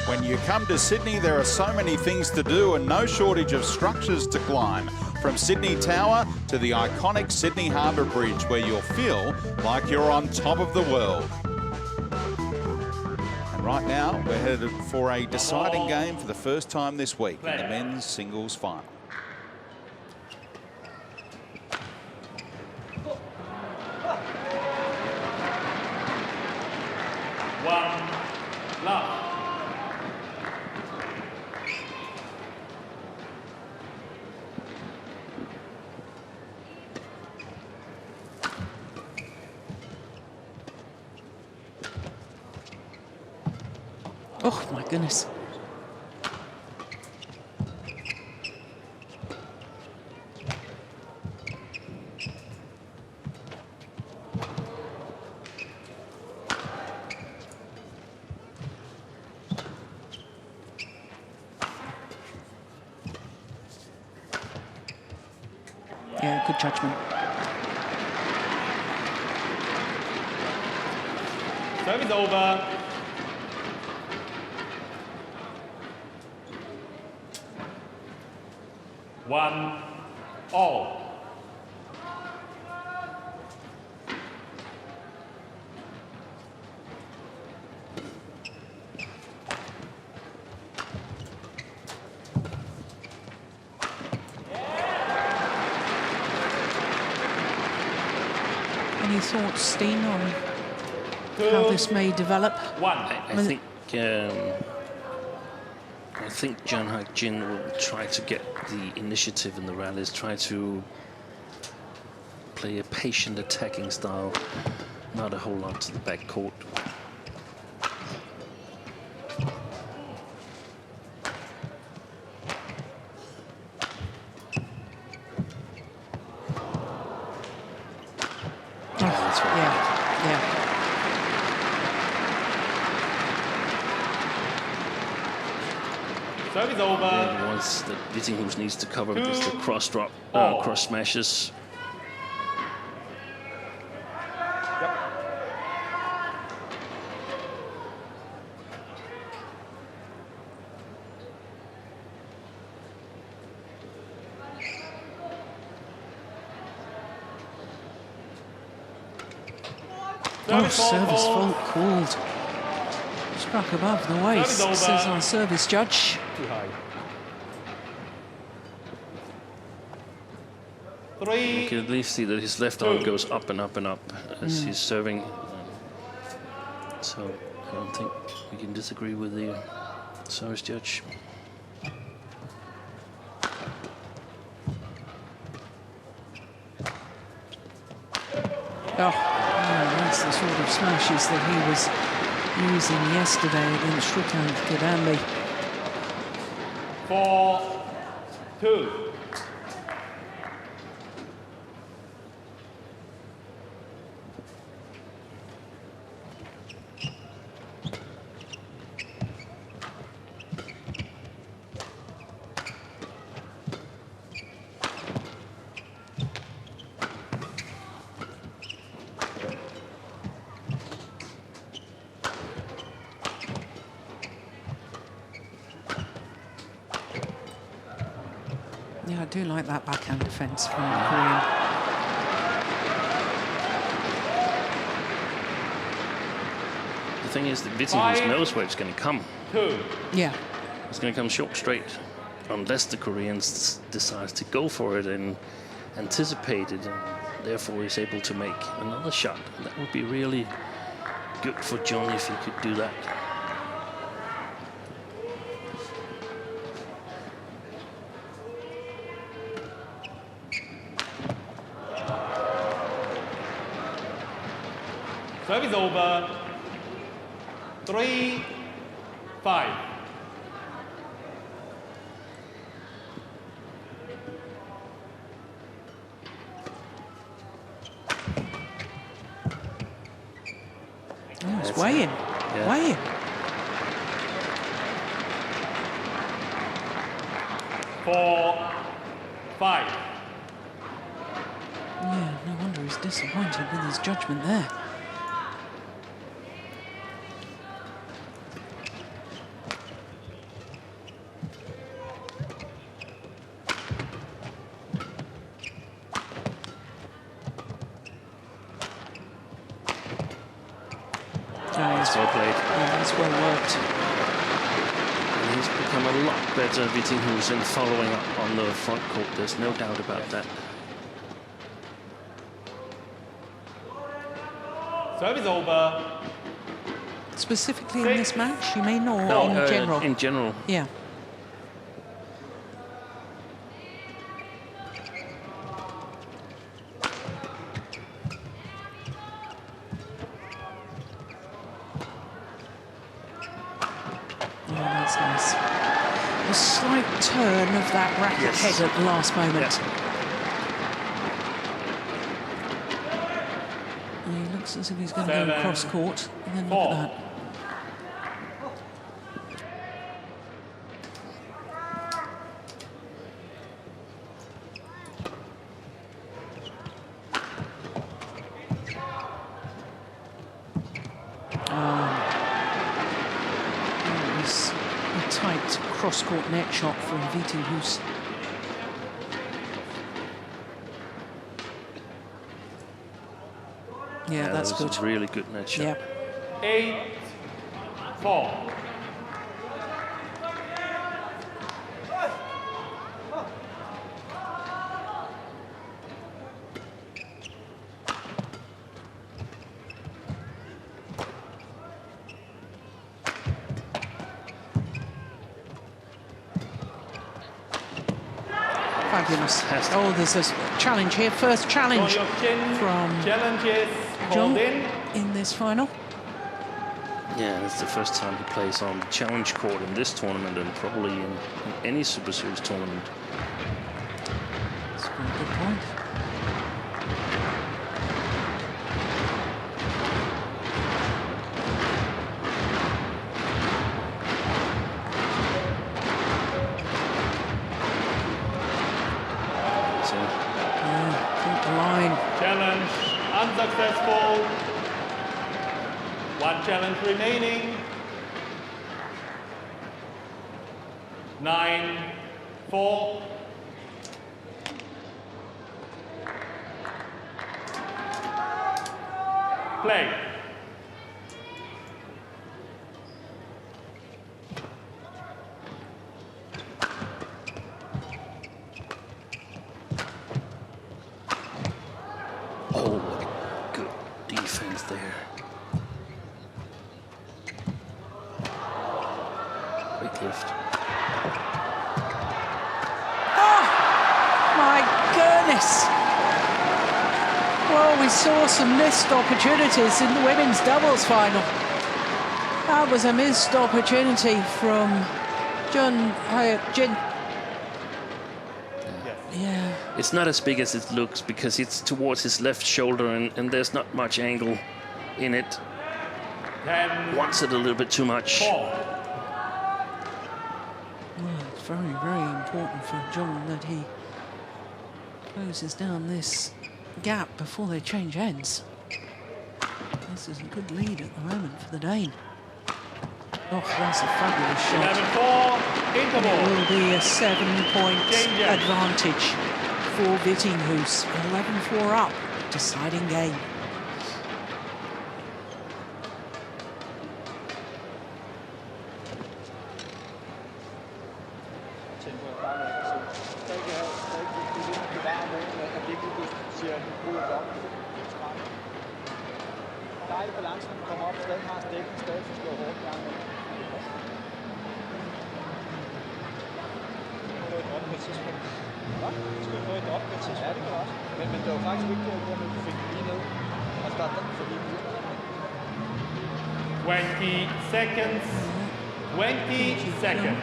When you come to Sydney, there are so many things to do and no shortage of structures to climb. From Sydney Tower to the iconic Sydney Harbour Bridge, where you'll feel like you're on top of the world. And right now, we're headed for a deciding game for the first time this week in the men's singles final. Love. Oh, my goodness. Yeah, good judgment. Service over. One all. Any thoughts, Steen, on how this may develop? I think Jeon Hyeok Jin will try to get the initiative in the rallies, try to play a patient attacking style, not a whole lot to the back court. Service over. The ones that Vittinghus needs to cover is the cross drop, cross smashes. Oh, service fault called. Struck above the waist, says our service judge. Too high. 3. You can at least see that his left arm goes up and up and up as he's serving. So I don't think we can disagree with the service judge. That's the sort of smashes that he was using yesterday against Shrikant Kidambi. 4-2. Yeah, I do like that backhand defence from the Korean. The thing is that Vittinghus knows where it's going to come. 2. Yeah. It's going to come short straight, unless the Koreans decides to go for it and anticipate it, and therefore is able to make another shot. And that would be really good for Jeon if he could do that. Service over. 3-5. Oh, it's weighing. Weighing. 4-5. Yeah, no wonder he's disappointed with his judgment there. Well played. Yeah, that's well worked. And he's become a lot better, Vittinghus, in following up on the front court. There's no doubt about that. Service over. Specifically in this match, you mean, or No, in general? In general. Yeah. That's nice. A slight turn of that racket head at the last moment. And he looks as if he's going to go across court. And then look at that. Cross-court net shot from Vittinghus. Yeah, that's good. A really good net shot. Yeah. 8-4. fabulous. Oh, there's a challenge here. First challenge Jeon Hyeok Jin from challenges Jeon called in this final. Yeah, it's the first time he plays on the challenge court in this tournament and probably in any Super Series tournament. That's a very good point. So, Keep the line. Challenge unsuccessful. One challenge remaining. 9-4. Play. oh, what a good defense there. Great lift. My goodness. Well, we saw some missed opportunities in the women's doubles final. That was a missed opportunity from Jeon Hyeok Jin. Yeah. It's not as big as it looks because it's towards his left shoulder and there's not much angle in it. 10-4. Wants it a little bit too much. Well, it's very, very important for Jeon that he closes down this gap before they change ends. This is a good lead at the moment for the Dane. Oh, that's a fabulous shot. 11-4. It Interval. will be a 7-point Danger. advantage for Vittinghus. 11-4 up, deciding game. Tempoet bare med at se. Stadig det var med at Vittinghus siger, at du bryder op. Dejlig balance, når du kommer op, stadig har stikken, stadig så slår hårdt i gang med. Du skal få et op på et tidspunkt. Hvad? Du skal få et op på et tidspunkt. Ja, det kan du også. Men det var faktisk vigtigt, at du fik den lige ned. Og starte den forbi den. 20 seconds. 20 seconds.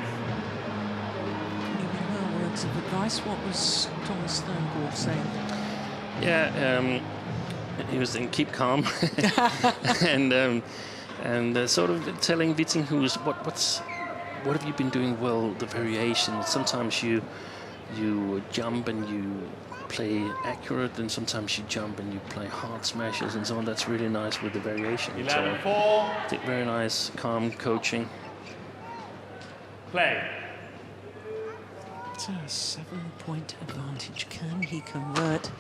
Words of advice. What was Thomas Sternborg saying? Yeah, he was saying keep calm and sort of telling Vittinghus what have you been doing well, the variation. Sometimes you jump and you play accurate, and sometimes you jump and you play hard smashes and so on. That's really nice with the variation. 11-4. So, very nice, calm coaching. Play. It's a 7-point advantage. Can he convert?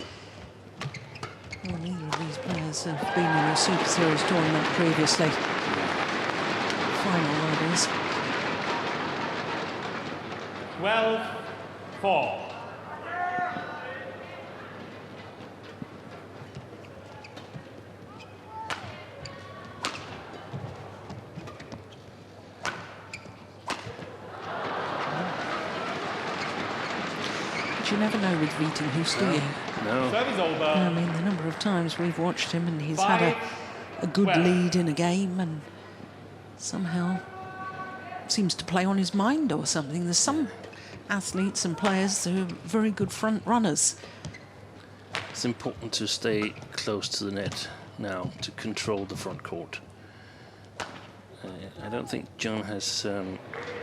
Well, neither of these players have been in a Super Series tournament previously. Final, that is. 12-4. But you never know with Vittinghus, do you? No. Service over. I mean, the number of times we've watched him and he's had a good lead in a game and somehow seems to play on his mind or something. There's some athletes and players who are very good front runners. It's important to stay close to the net now to control the front court. I don't think Jeon has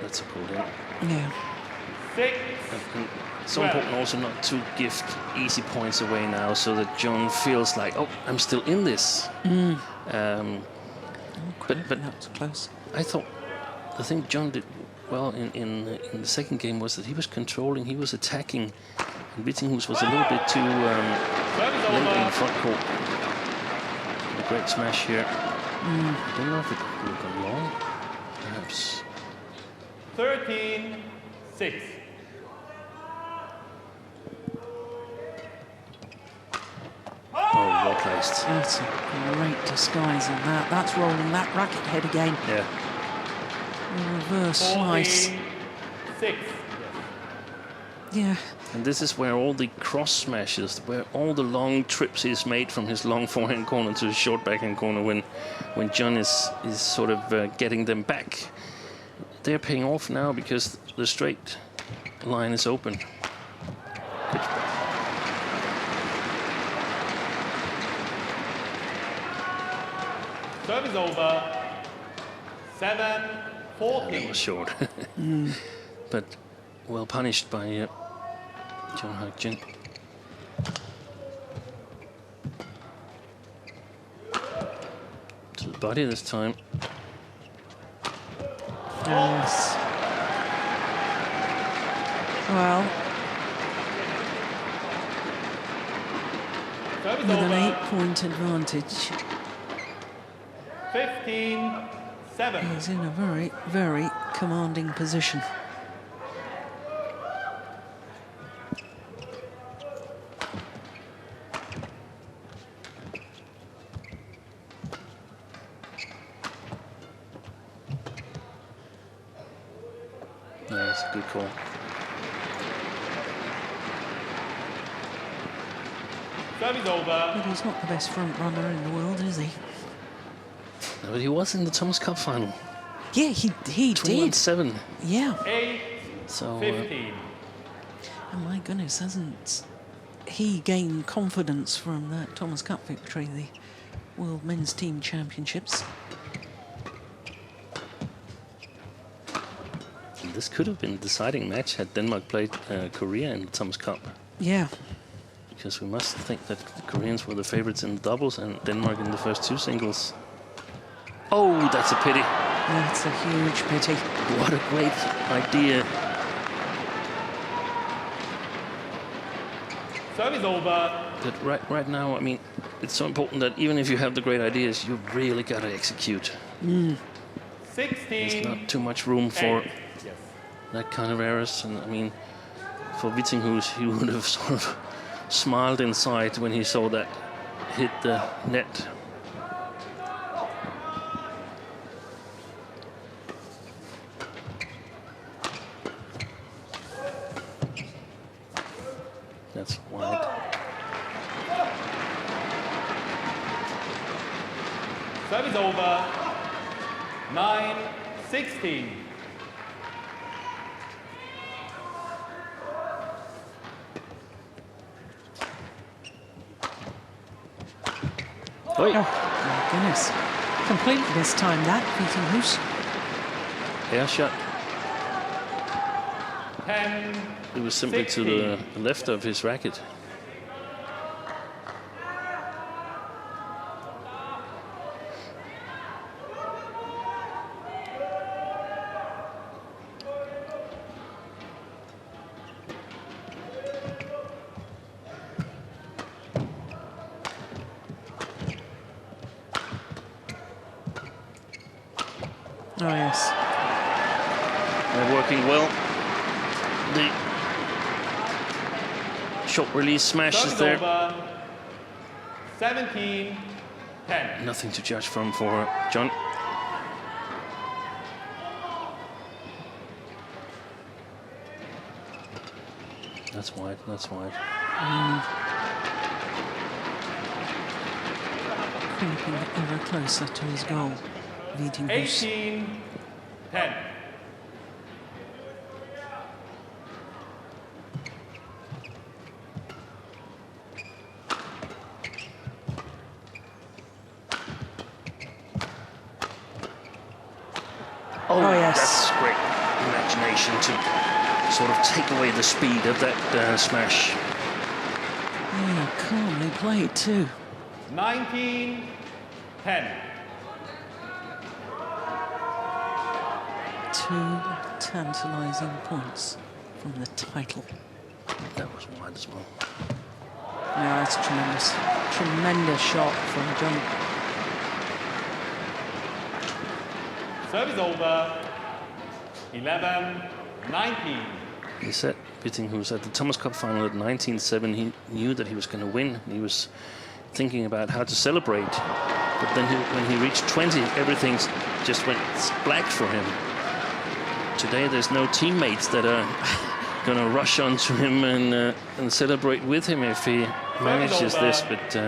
that's a pulled in. Yeah. 6. And it's so important also not to give easy points away now, so that Jeon feels like, oh, I'm still in this. But that was close. I thought the thing Jeon did well in the second game was that he was controlling, he was attacking, and Vittinghus was a little bit too late in the front court. A great smash here. I don't know if it would have gone long, perhaps. 13-6. Oh, well placed. That's a great disguise on that. That's rolling that racket head again. Yeah. A reverse slice. 6. Yeah. And this is where all the cross smashes, where all the long trips he's made from his long forehand corner to his short backhand corner when Jeon is sort of getting them back. They're paying off now because the straight line is open. Service over. 7-14. That was short. But well punished by Jeon Hyeok Jin. To the body this time. Yes. Well, Service with an over. 8-point advantage, 15-7. he's in a very, very commanding position. Yeah, that's a good call. Service over. But he's not the best front runner in the world, is he? No, but he was in the Thomas Cup final. Yeah, he did. 21-7. Yeah. 8-15. So And my goodness, hasn't he gained confidence from that Thomas Cup victory, the World Men's Team Championships? and this could have been a deciding match had Denmark played Korea in the Thomas Cup. Yeah. Because we must think that the Koreans were the favorites in the doubles and Denmark in the first two singles. Oh, that's a pity. That's a huge pity. What a great idea. Service over. But right now, I mean, it's so important that even if you have the great ideas, you really got to execute. 16. There's not too much room for 8. Yes. that kind of errors. And I mean, for Vittinghus, he would have sort of smiled inside when he saw that hit the net. That's wide. Service over. 9-16. Oi. Oh, my goodness. Completely mistimed that, Vittinghus. Air shot. 10. It was simply to the left of his racket. Oh, yes. They're working well. The short release smash is Service there. over. 17-10. Nothing to judge from for Jeon. That's wide, that's wide. Creeping ever closer to his goal, Vittinghus. 18-10. Oh, yes. That's great imagination to sort of take away the speed of that smash. Yeah, calmly played too. 19-10. Two tantalising points from the title. That was wide as well. Yeah, that's tremendous. Tremendous shot from Jeon. Service over. 11-19. He said, Vittinghus, at the Thomas Cup final at 19-7, he knew that he was going to win. He was thinking about how to celebrate. But then when he reached 20, everything just went black for him. Today, there's no teammates that are going to rush onto him and celebrate with him if he manages this. But 20,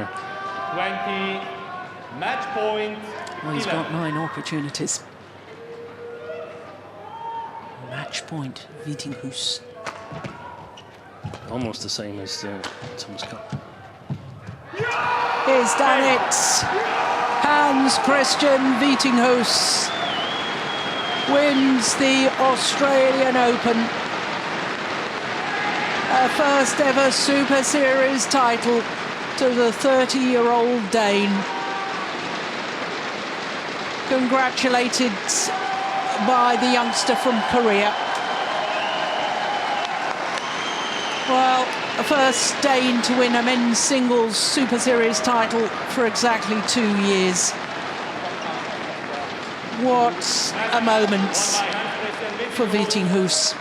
match point. Well, he's 11. got 9 opportunities. Match point, Vittinghus. almost the same as Thomas Cup. He's done it. Hans-Kristian Vittinghus wins the Australian Open. A first ever Super Series title to the 30-year-old Dane. Congratulated by the youngster from Korea. Well, the first Dane to win a men's singles Super Series title for exactly 2 years. What a moment for Vittinghus.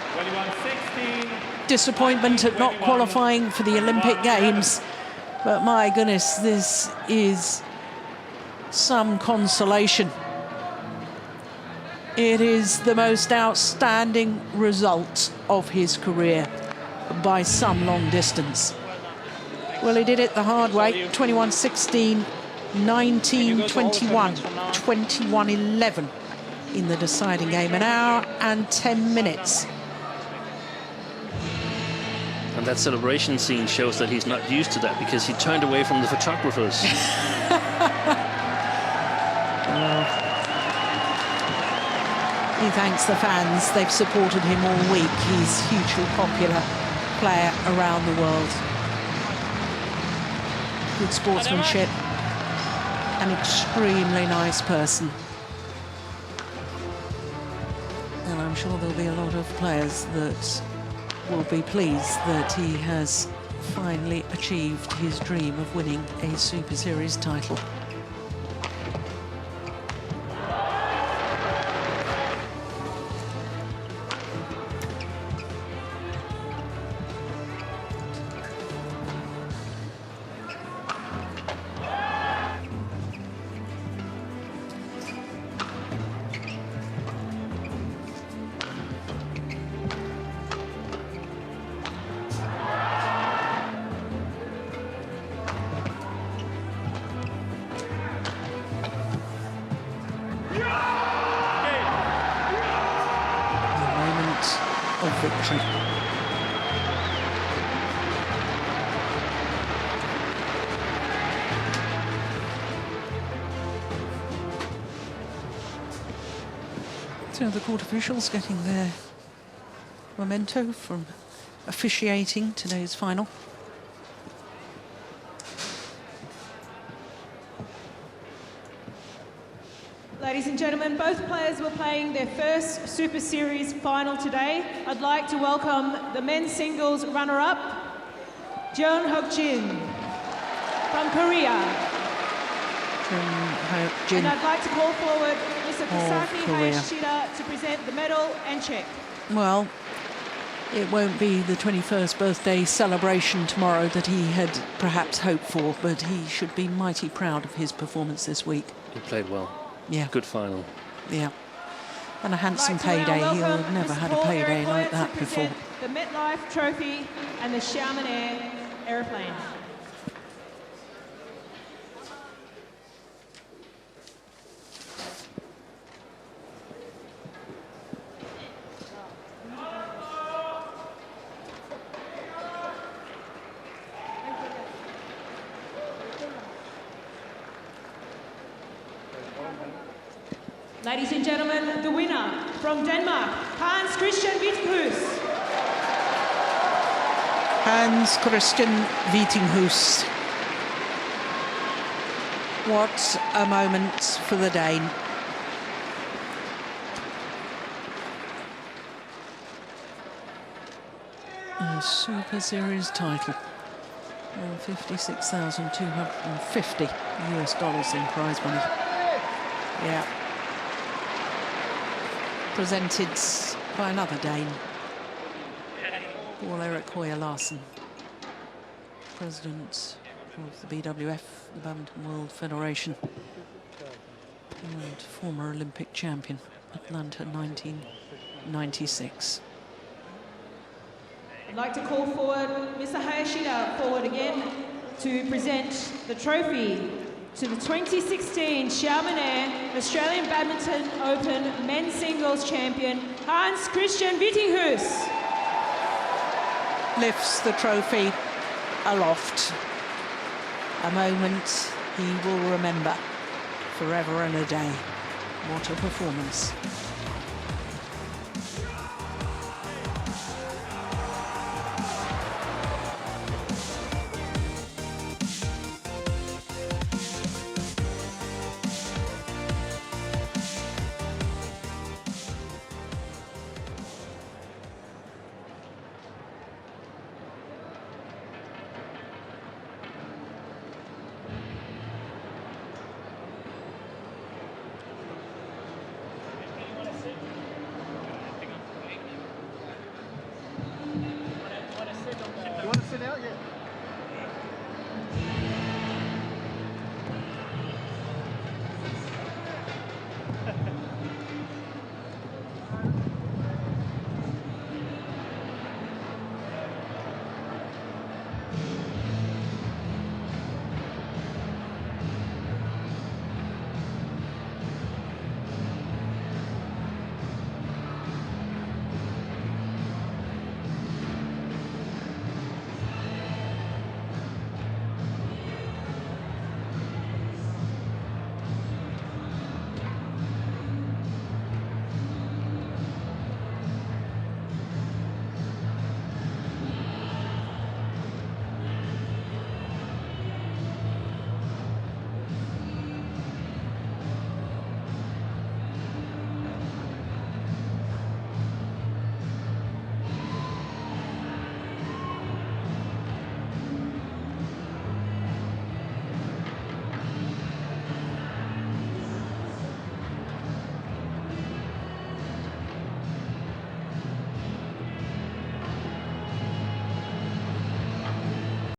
Disappointment at not qualifying for the Olympic Games, but my goodness, this is some consolation. It is the most outstanding result of his career by some long distance. Well, he did it the hard way. 21-16, 19-21, 21-11 in the deciding game. An hour and 10 minutes. And that celebration scene shows that he's not used to that, because he turned away from the photographers. He thanks the fans. They've supported him all week. He's a hugely popular player around the world. Good sportsmanship. An extremely nice person. And I'm sure there'll be a lot of players that will be pleased that he has finally achieved his dream of winning a Super Series title. Victory. So the court officials getting their memento from officiating today's final. Ladies and gentlemen, both players were playing their first Super Series final today. I'd like to welcome the men's singles runner-up, Jeon Hyeok Jin from Korea. Jeon Hyeok Jin. And I'd like to call forward Mr. Kosaki Hayashida to present the medal and check. Well, it won't be the 21st birthday celebration tomorrow that he had perhaps hoped for, but he should be mighty proud of his performance this week. He played well. Yeah. Good final. Yeah. And a handsome payday. He'll have never had a payday like that before. The MetLife Trophy and the XIAMENAIR airplane. Ladies and gentlemen, the winner from Denmark, Hans-Kristian Vittinghus. Hans-Kristian Vittinghus. What a moment for the Dane. A Super Series title. $56,250 US in prize money. Yeah. Presented by another Dane, Paul Erik Hoyer Larsen, president of the BWF, the Badminton World Federation, and former Olympic champion, Atlanta 1996. I'd like to call forward Mr. Hayashida forward again to present the trophy to the 2016 XIAMENAIR Australian Badminton Open Men's Singles Champion, Hans-Kristian Vittinghus. Lifts the trophy aloft. A moment he will remember forever and a day. What a performance.